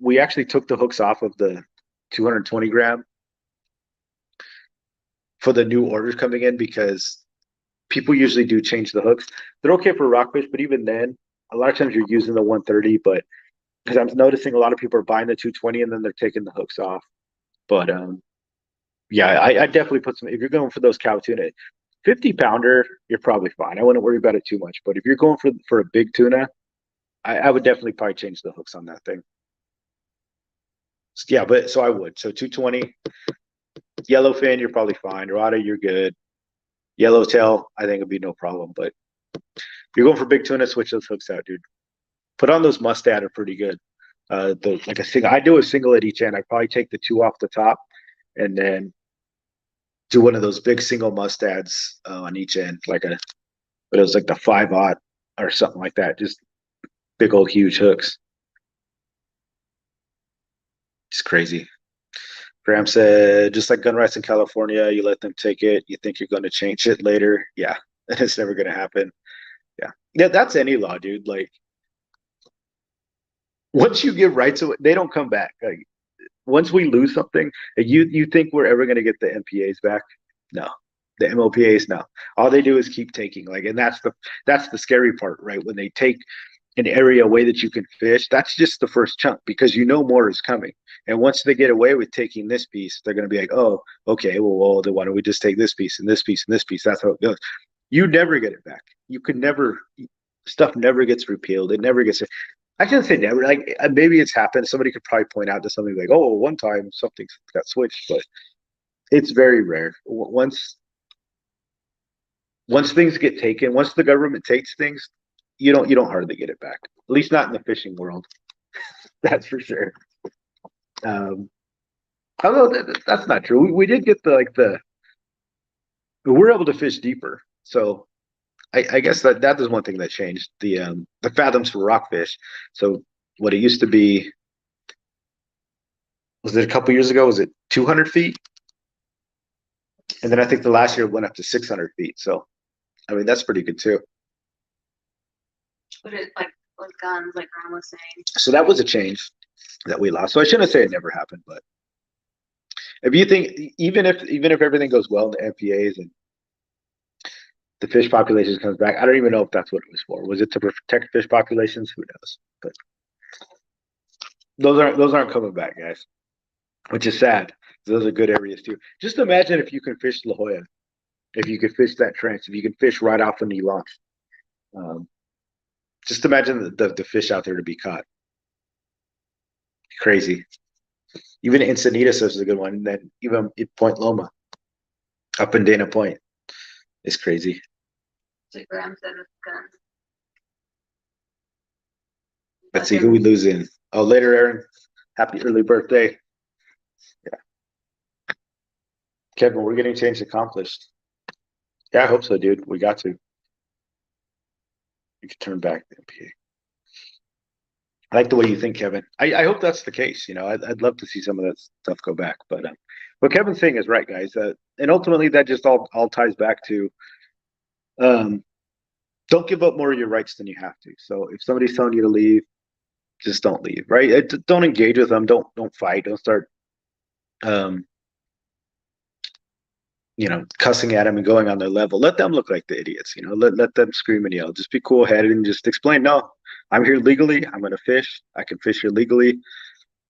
we actually took the hooks off of the 220 gram for the new orders coming in because people usually do change the hooks. They're okay for rockfish, but even then, a lot of times you're using the 130. But because I'm noticing a lot of people are buying the 220 and then they're taking the hooks off. But yeah, I definitely put some. If you're going for those cow tuna, 50-pounder, you're probably fine. I wouldn't worry about it too much. But if you're going for a big tuna, I would definitely probably change the hooks on that thing. Yeah, but so I would. So 220, yellowfin, you're probably fine. Dorada, you're good. Yellowtail, I think it'd be no problem. But if you're going for big tuna, switch those hooks out, dude. Put on those mustad are pretty good. Like a single, I do a single at each end. I probably take the two off the top, and then do one of those big single mustads on each end, but it was like the 5/0 or something like that. Just big old huge hooks. It's crazy. Graham said, just like gun rights in California, you let them take it. You think you're going to change it later. Yeah, it's never going to happen. Yeah, that's any law, dude. Like, once you give rights away, they don't come back. Like, once we lose something, you think we're ever going to get the MPAs back? No. The MLPAs, no. All they do is keep taking. Like, and that's the scary part, right? When they take an area away that you can fish, that's just the first chunk because more is coming. And once they get away with taking this piece, they're going to be like, oh, okay, well, then why don't we just take this piece and this piece and this piece? That's how it goes. You never get it back. You could never. Stuff never gets repealed. It never gets. I shouldn't say never. Like maybe it's happened. Somebody could probably point out to something like, "Oh, one time something got switched," but it's very rare. Once things get taken, once the government takes things, you don't hardly get it back. At least not in the fishing world. That's for sure. Um, Although that's not true. We did get we were able to fish deeper. So I guess that is one thing that changed the fathoms for rockfish. So what it used to be, was it a couple years ago? Was it 200 feet? And then I think the last year it went up to 600 feet. So I mean that's pretty good too. But it like with guns, like Ron was saying. So that was a change that we lost. So I shouldn't say it never happened, but if you think even if everything goes well in the MPAs and the fish population comes back, I don't even know if that's what it was for. Was it to protect fish populations? Who knows? But those aren't coming back, guys, which is sad. Those are good areas too. Just imagine if you can fish La Jolla, if you could fish that trench, if you can fish right off when you launch. Um, just imagine the fish out there to be caught. Crazy. Even Encinitas is a good one. And then even in Point Loma, up in Dana Point, is crazy. Like Graham said with guns. Let's see who we lose in. Oh, later, Aaron. Happy early birthday. Yeah. Kevin, we're getting change accomplished. Yeah, I hope so, dude. We got to. You can turn back the MPA. I like the way you think, Kevin. I hope that's the case. I'd love to see some of that stuff go back. But what Kevin's saying is right, guys. And ultimately, that just all ties back to don't give up more of your rights than you have to. So if somebody's telling you to leave, just don't leave, right? Don't engage with them. Don't fight. Don't start, cussing at them and going on their level. Let them look like the idiots. Let them scream and yell. Just be cool headed and just explain. No, I'm here legally. I'm going to fish. I can fish here legally,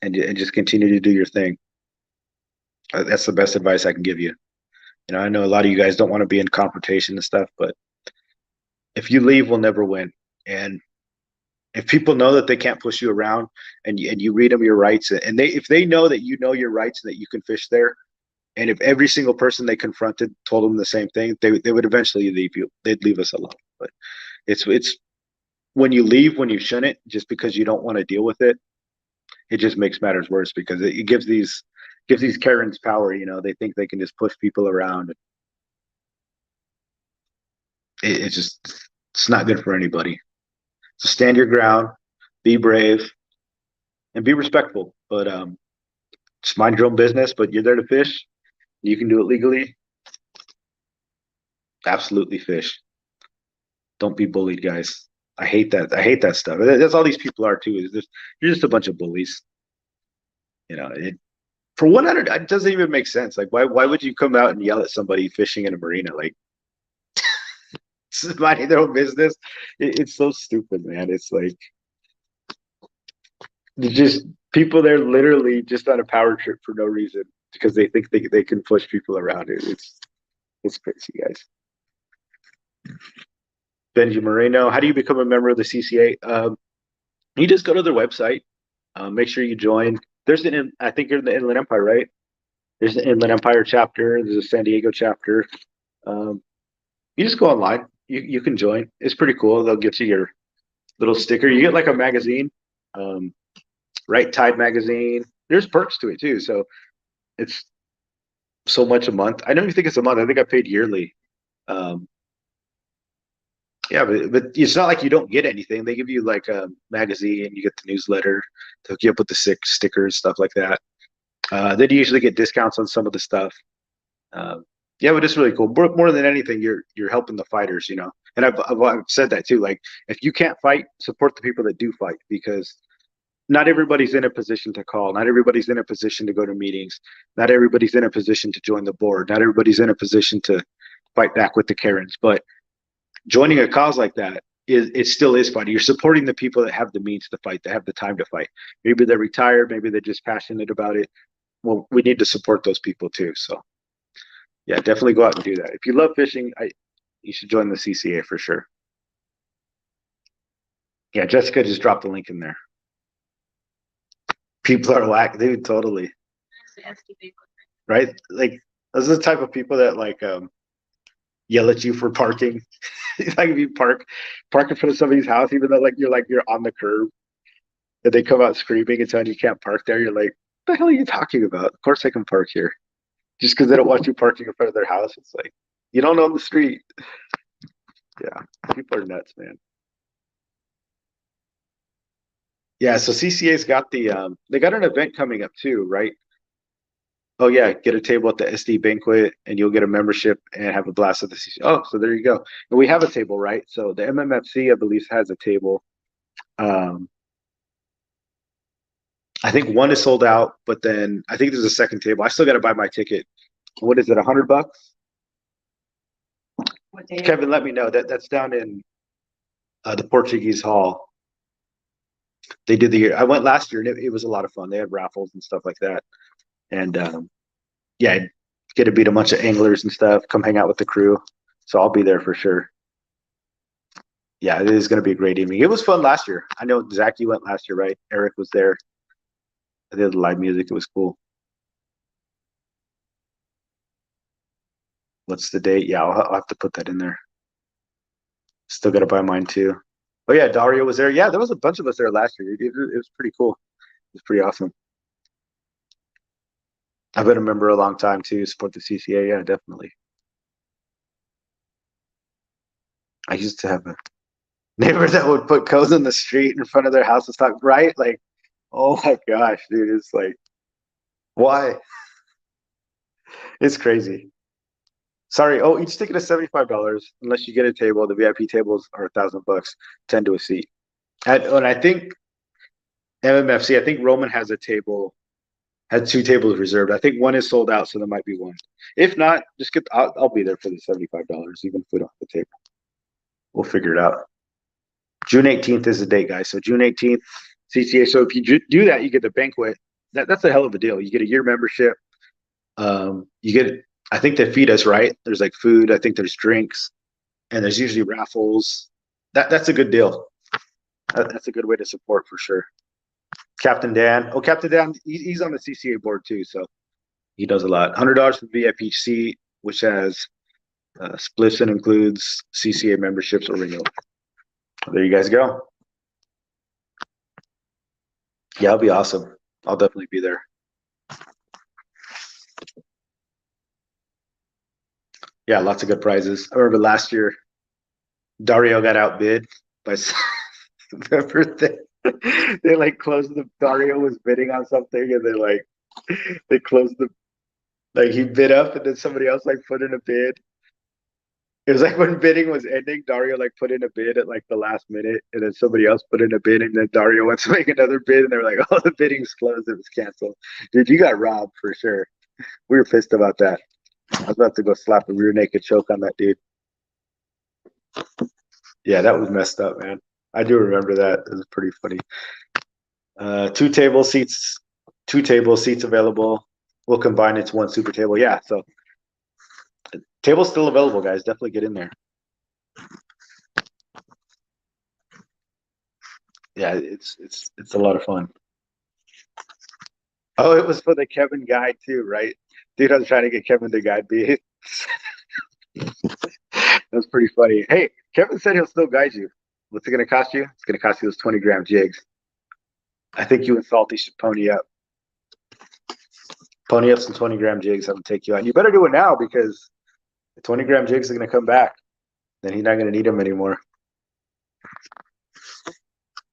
and just continue to do your thing. That's the best advice I can give you. I know a lot of you guys don't want to be in confrontation and stuff, but if you leave, we'll never win. And if people know that they can't push you around, and you read them your rights, and if they know that you know your rights and that you can fish there, and if every single person they confronted told them the same thing, they would eventually leave you. They'd leave us alone. But it's when you leave when you shouldn't, just because you don't want to deal with it, it just makes matters worse, because it gives these Karens power. They think they can just push people around. It's not good for anybody. So stand your ground, be brave, and be respectful. But just mind your own business. But you're there to fish. You can do it legally. Absolutely fish. Don't be bullied, guys. I hate that. I hate that stuff. That's all these people are too. You're just a bunch of bullies. For 100, it doesn't even make sense. Like, why would you come out and yell at somebody fishing in a marina? Like, it's minding their own business. It's so stupid, man. It's like just people there literally just on a power trip for no reason, because they think they can push people around. It's crazy, guys. Benji Moreno, how do you become a member of the CCA? You just go to their website. Make sure you join. I think you're in the Inland Empire, right? There's an Inland Empire chapter. There's a San Diego chapter. You just go online. You can join. It's pretty cool. They'll get you your little sticker. You get like a magazine, right? Tide magazine. There's perks to it too. So it's so much a month. I don't even think it's a month. I think I paid yearly. Yeah, but it's not like you don't get anything. They give you like a magazine. You get the newsletter. They'll hook you up with the stickers, stuff like that. Then you usually get discounts on some of the stuff. Yeah, but it's really cool. More than anything, you're helping the fighters, And I've said that too. Like, if you can't fight, support the people that do fight, because not everybody's in a position to call. Not everybody's in a position to go to meetings. Not everybody's in a position to join the board. Not everybody's in a position to fight back with the Karens. But joining a cause like that it still is fighting. You're supporting the people that have the means to fight, that have the time to fight. Maybe they're retired. Maybe they're just passionate about it. Well, we need to support those people too. So, yeah, definitely go out and do that. If you love fishing, you should join the CCA for sure. Yeah, Jessica just dropped the link in there. People are whack, dude. Totally. Right? Like those are the type of people that like yell at you for parking. Like if you park in front of somebody's house, even though like you're on the curb, and they come out screaming and telling you can't park there, you're like, what the hell are you talking about? Of course I can park here. Just because they don't want you parking in front of their house, it's like you don't own the street. Yeah, people are nuts, man. Yeah, so CCA's got they got an event coming up too, right? Oh yeah, get a table at the SD banquet and you'll get a membership and have a blast at the CCA. Oh, so there you go. And we have a table, right? So the MMFC, I believe, has a table. Um, I think one is sold out, but then I think there's a second table. I still got to buy my ticket. What is it, $100? What day? Kevin, let me know. That's down in the Portuguese Hall. They did the year. I went last year and it was a lot of fun. They had raffles and stuff like that. And yeah, get to beat a bunch of anglers and stuff. Come hang out with the crew. So I'll be there for sure. Yeah, it is going to be a great evening. It was fun last year. I know Zach, you went last year, right? Eric was there. I did the live music. It was cool. What's the date? Yeah, I'll have to put that in there. Still got to buy mine too. Oh yeah, Dario was there. Yeah, there was a bunch of us there last year. It was pretty cool. It was pretty awesome. I've been a member a long time too. Support the CCA. Yeah, definitely. I used to have a neighbor that would put cones in the street in front of their house and stuff, right? Like, oh my gosh, dude, it's like, why? It's crazy. Sorry. Oh, each ticket is $75 unless you get a table. The VIP tables are $1,000, 10 to a seat. And I think MMFC, I think Roman has a table, had two tables reserved. I think one is sold out, so there might be one. If not, just get. I'll be there for the $75, even if we don't have the table. We'll figure it out. June 18th is the date, guys. So June 18th, CCA. So if you do that, you get the banquet. That's a hell of a deal. You get a year membership. You get. I think they feed us, right? There's like food. I think there's drinks, and there's usually raffles. That's a good deal. That's a good way to support for sure. Captain Dan. Oh, Captain Dan. He's on the CCA board too, so he does a lot. $100 for VIP seat, which has splits and includes CCA memberships or renewal. There you guys go. Yeah, it'll be awesome. I'll definitely be there. Yeah, lots of good prizes. I remember last year, Dario got outbid by remember they like closed the Dario was bidding on something and they closed the like he bid up and then somebody else like put in a bid. It was like when bidding was ending, Dario like put in a bid at like the last minute, and then somebody else put in a bid, and then Dario went to make another bid, and they were like, "Oh, the bidding's closed; it was canceled." Dude, you got robbed for sure. We were pissed about that. I was about to go slap a rear naked choke on that dude. Yeah, that was messed up, man. I do remember that. It was pretty funny. Two table seats available. We'll combine it to one super table. Yeah, so table's still available, guys. Definitely get in there. Yeah, it's a lot of fun. Oh, it was for the Kevin guide too, right? Dude, I was trying to get Kevin to guide me. That's pretty funny. Hey, Kevin said he'll still guide you. What's it gonna cost you? It's gonna cost you those 20-gram jigs. I think you and Salty should pony up. Pony up some 20-gram jigs. I'm gonna take you out. You better do it now because the 20-gram jigs are gonna come back. Then he's not gonna need them anymore.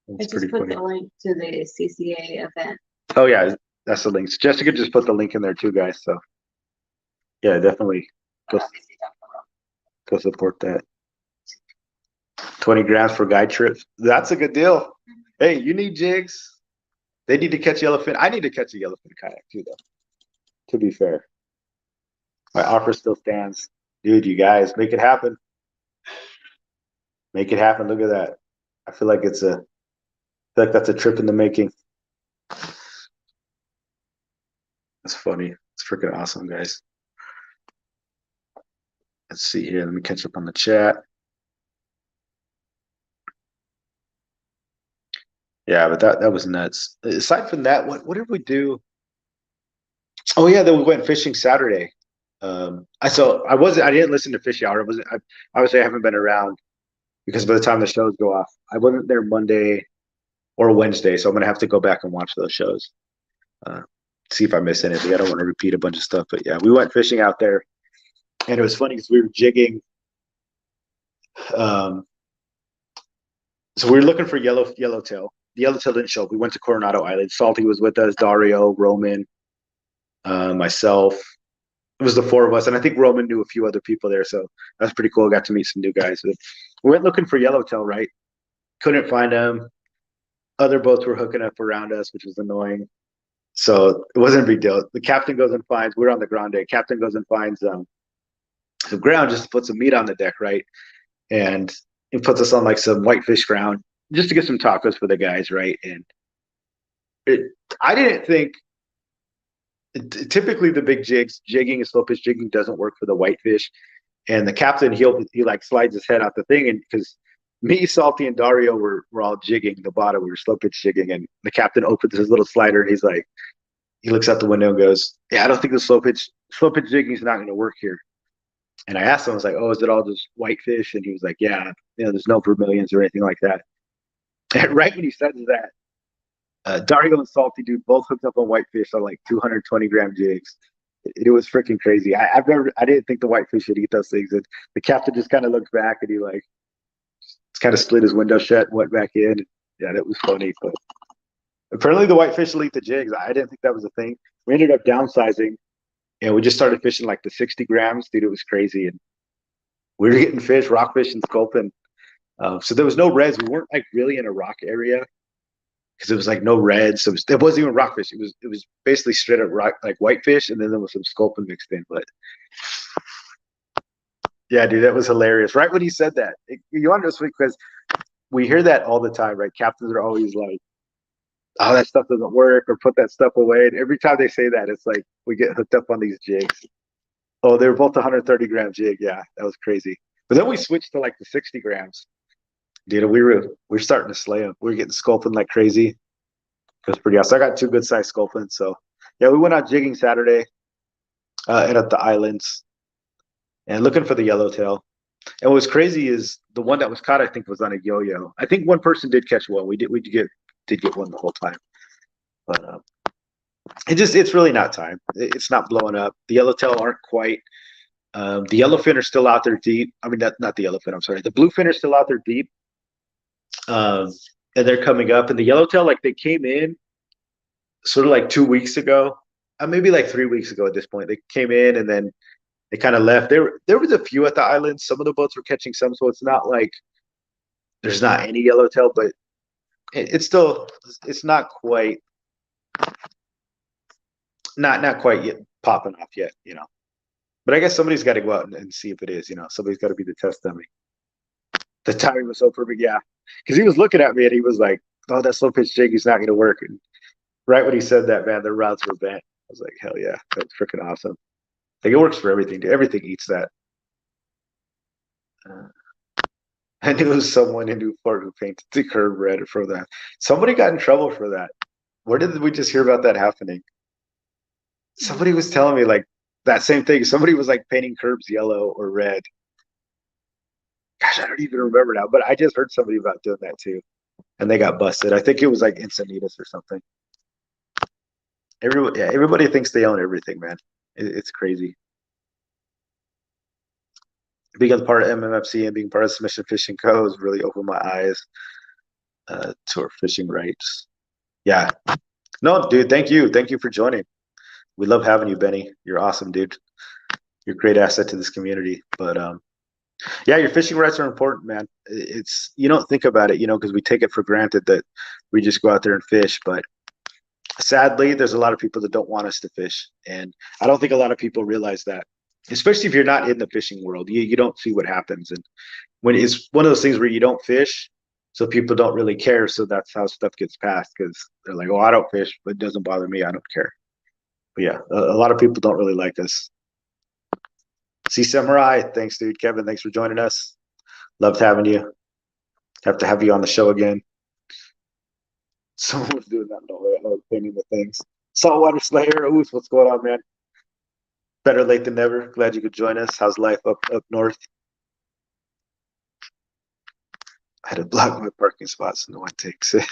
I just put the link to the CCA event. Oh yeah, that's the links. Jessica just put the link in there too, guys. So yeah, definitely go support that. 20 grams for guide trips. That's a good deal. Hey, you need jigs. They need to catch yellowfin. I need to catch a yellowfin kayak too, though. To be fair, my offer still stands, dude. You guys make it happen. Make it happen. Look at that. I feel like that's a trip in the making. That's funny. It's freaking awesome, guys. Let's see here. Let me catch up on the chat. Yeah, but that was nuts. Aside from that, what did we do? Oh yeah, then we went fishing Saturday. I didn't listen to Fish Hour. Obviously I haven't been around because by the time the shows go off, I wasn't there Monday or Wednesday, so I'm gonna have to go back and watch those shows. Uh, See if I miss anything. I don't want to repeat a bunch of stuff, but yeah, we went fishing out there, and it was funny because we were jigging. Um, so we were looking for yellowtail. The yellowtail didn't show up. We went to Coronado Island. Salty was with us. Dario, Roman, myself. It was the four of us, and I think Roman knew a few other people there, so that's pretty cool. Got to meet some new guys. But we went looking for yellowtail, right? Couldn't find them. Other boats were hooking up around us, which was annoying. So it wasn't a big deal. The captain goes and finds. We're on the Grande. Captain goes and finds some ground just to put some meat on the deck, right? And he puts us on like some whitefish ground just to get some tacos for the guys, right? And I didn't think typically the big jigging and slow pitch jigging doesn't work for the whitefish. And the captain, he like slides his head out the thing, and because me, Salty, and Dario were all jigging the bottom, we were slow pitch jigging, and the captain opens his little slider, and he's like, he looks out the window and goes, "Yeah, I don't think the slow pitch jigging is not going to work here." And I asked him, I was like, "Oh, is it all just whitefish?" And he was like, "Yeah, there's no vermilions or anything like that." And right when he said that, Dario and Salty dude both hooked up on whitefish on like 220-gram jigs. It was freaking crazy. I didn't think the whitefish would eat those things. And the captain just kind of looked back and he like kind of split his window shut and went back in. Yeah, that was funny. But apparently the whitefish will eat the jigs. I didn't think that was a thing. We ended up downsizing and we just started fishing like the 60 grams. Dude, it was crazy. And we were getting fish, rockfish, and sculpin. So there was no reds. We weren't like really in a rock area because it was like no reds. So it wasn't even rockfish. It was basically straight up rock, like whitefish, and then there was some sculpin mixed in. But yeah, dude, that was hilarious. Right when he said that, you understand because we hear that all the time, right? Captains are always like, "Oh, that stuff doesn't work," or "Put that stuff away." And every time they say that, it's like we get hooked up on these jigs. Oh, they were both 130-gram jig. Yeah, that was crazy. But then we switched to like the 60 grams. Dude, we were starting to slay them. We were getting sculpin like crazy. It was pretty awesome. I got two good sized sculpins. So yeah, we went out jigging Saturday and up the islands and looking for the yellowtail. And what was crazy is the one that was caught, I think, was on a yo-yo. I think one person did catch one. We did get one the whole time. But it's really not time. It's not blowing up. The yellowtail aren't quite. The yellowfin are still out there deep. I mean, not the yellowfin. I'm sorry. The bluefin are still out there deep. Um, and they're coming up. And the yellowtail, like they came in sort of like 2 weeks ago, maybe like 3 weeks ago at this point. They came in and then they kind of left. There was a few at the island. Some of the boats were catching some, so it's not like there's not any yellowtail, but it's not quite not quite yet popping off yet, you know. But I guess somebody's got to go out and see if it is, you know. Somebody's got to be the test dummy. The timing was so perfect, yeah. Because he was looking at me and he was like, "Oh, that slow pitch jig is not going to work." And right when he said that, man, their routes were bent. I was like, "Hell yeah, that's freaking awesome!" Like it works for everything. Dude. Everything eats that. Uh, I knew it was someone in Newport who painted the curb red for that. Somebody got in trouble for that. Where did we just hear about that happening? Somebody was telling me like that same thing. Somebody was like painting curbs yellow or red. Gosh, I don't even remember now, but I just heard somebody about doing that too. And they got busted. I think it was like Encinitas or something. Everybody thinks they own everything, man. It's crazy. Being a part of MMFC and being part of Submission Fishing Co. has really opened my eyes to our fishing rights. Yeah. No, dude, thank you. Thank you for joining. We love having you, Benny. You're awesome, dude. You're a great asset to this community. But yeah, your fishing rights are important, man. It's you don't think about it, you know, because we take it for granted that we just go out there and fish. But sadly, there's a lot of people that don't want us to fish, and I don't think a lot of people realize that. Especially if you're not in the fishing world, you don't see what happens. And when it's one of those things where you don't fish, so people don't really care. So that's how stuff gets passed because they're like, "Oh, I don't fish, but it doesn't bother me. I don't care." But yeah, a lot of people don't really like this. See Samurai, thanks, dude. Kevin, thanks for joining us. Loved having you. Have to have you on the show again. Someone was doing that, painting the things. Saltwater Slayer, Oos, what's going on, man? Better late than never. Glad you could join us. How's life up north? I had to block my parking spot so no one takes it.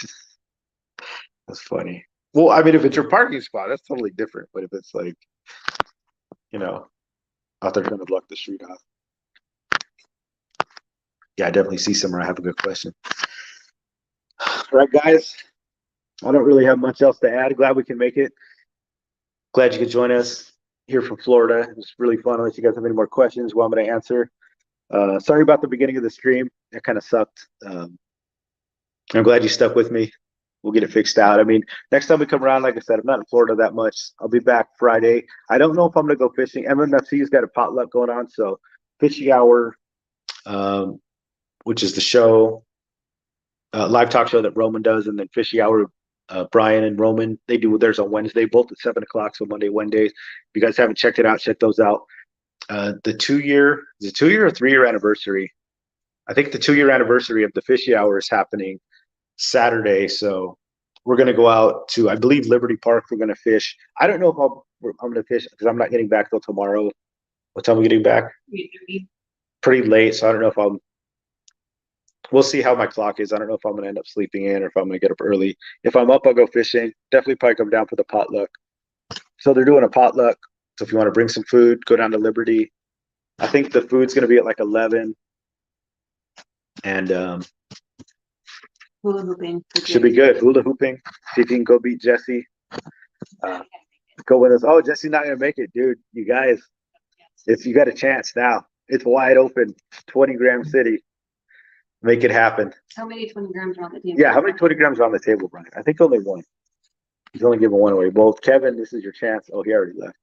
That's funny. Well, I mean, if it's your parking spot, that's totally different. But if it's like, out there trying to block the street off. Yeah, I definitely see somewhere I have a good question. All right, guys. I don't really have much else to add. Glad we can make it. Glad you could join us here from Florida. It was really fun. Unless you guys have any more questions, well, I'm going to answer. Sorry about the beginning of the stream. It kind of sucked. I'm glad you stuck with me. We'll get it fixed out. I mean, next time we come around, like I said, I'm not in Florida that much. I'll be back Friday. I don't know if I'm going to go fishing. MMFC's got a potluck going on. So fishing hour, which is the show, live talk show that Roman does, and then fishing hour, Brian and Roman, they do theirs on Wednesday, both at 7:00. So Monday, Wednesdays. If you guys haven't checked it out, check those out. The 2-year or 3-year anniversary. I think the 2-year anniversary of the fishy hour is happening Saturday. So we're going to go out to, I believe, Liberty Park. We're going to fish. I don't know if I'm going to fish because I'm not getting back till tomorrow. What time are we getting back? 3:30. Pretty late. So I don't know if we'll see how my clock is. I don't know if I'm going to end up sleeping in or if I'm going to get up early. If I'm up, I'll go fishing. Definitely probably come down for the potluck. So they're doing a potluck. So if you want to bring some food, go down to Liberty. I think the food's going to be at like 11. And Hula hooping. should be good. Hula hooping. See if you can go beat Jesse. Go with us. Oh, Jesse's not going to make it, dude. You guys, you got a chance now. It's wide open. 20-gram city. Make it happen. How many 20 grams are on the table? Yeah, how many 20 grams are on the table, Brian? I think only one. He's only giving one away. Well, Kevin, this is your chance. Oh, he already left.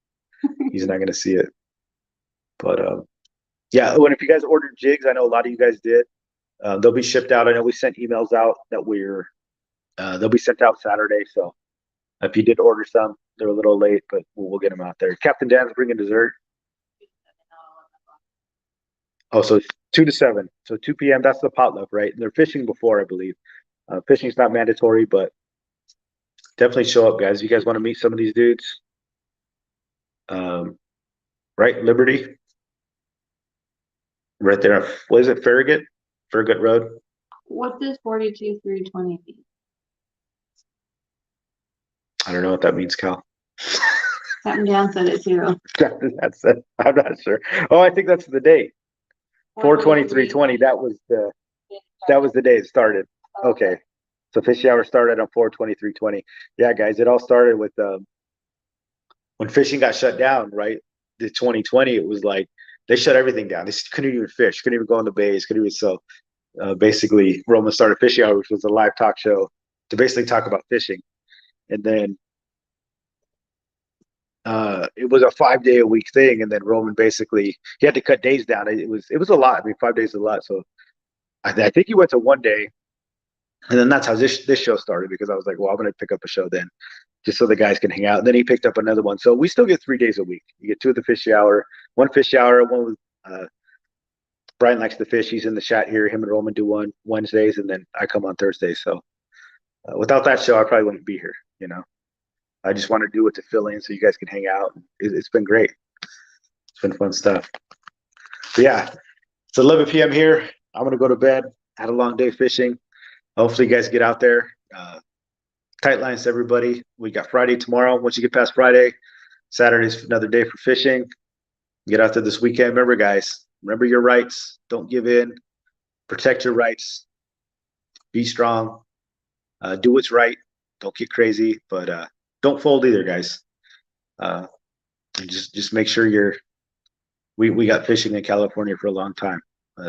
He's not going to see it. But, yeah, if you guys ordered jigs, I know a lot of you guys did. They'll be shipped out. I know we sent emails out that they'll be sent out Saturday. So if you did order some, they're a little late, but we'll get them out there. Captain Dan's bringing dessert. Oh, so it's 2 to 7. So 2 p.m. That's the potluck, right? And they're fishing before, I believe. Fishing's not mandatory, but definitely show up, guys. You guys want to meet some of these dudes? Right, Liberty, right there. What is it? Farragut Road. What does 42,320 mean? I don't know what that means, Cal. Captain Dan said it too. That's it. I'm not sure. Oh, I think that's the date. 4/23/20. That was the day it started. Okay. So fishing hour started on 4/23/20. Yeah, guys, it all started with when fishing got shut down, right? The 2020, it was like they shut everything down. They couldn't even fish, couldn't even go on the bays, couldn't even basically Roman started fishing hour, which was a live talk show to basically talk about fishing. And then it was a 5-day-a-week thing, and then Roman basically he had to cut days down. It was a lot. I mean, 5 days is a lot. So I think he went to 1 day, and then that's how this show started. Because I was like, well, I'm going to pick up a show then, just so the guys can hang out. And then he picked up another one. So we still get 3 days a week. You get 2 of the fish hour, 1 fish hour, 1 with Brian likes to fish. He's in the chat here. Him and Roman do one Wednesdays, and then I come on Thursdays. So without that show, I probably wouldn't be here. I just want to do it to fill in so you guys can hang out. It's been great. It's been fun stuff. But yeah, it's 11 p.m. here. I'm going to go to bed. Had a long day fishing. Hopefully you guys get out there. Tight lines to everybody. We got Friday tomorrow. Once you get past Friday, Saturday's another day for fishing. Get out there this weekend. Remember, guys, remember your rights. Don't give in. Protect your rights. Be strong. Do what's right. Don't get crazy, but don't fold either, guys. And just make sure we got fishing in California for a long time.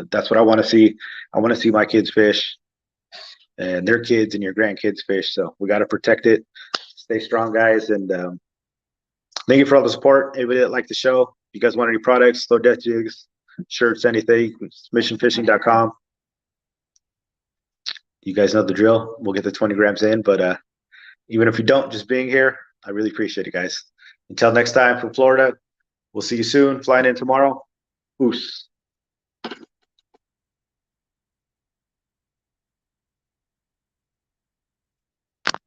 That's what I want to see. I want to see my kids fish and their kids and your grandkids fish. So we got to protect it. Stay strong, guys. And thank you for all the support. Anybody that liked the show, if you guys want any products, low death jigs, shirts, anything, missionfishing.com. You guys know the drill. We'll get the 20 grams in, but even if you don't, just being here, I really appreciate it, guys. Until next time from Florida, we'll see you soon. Flying in tomorrow. Oos.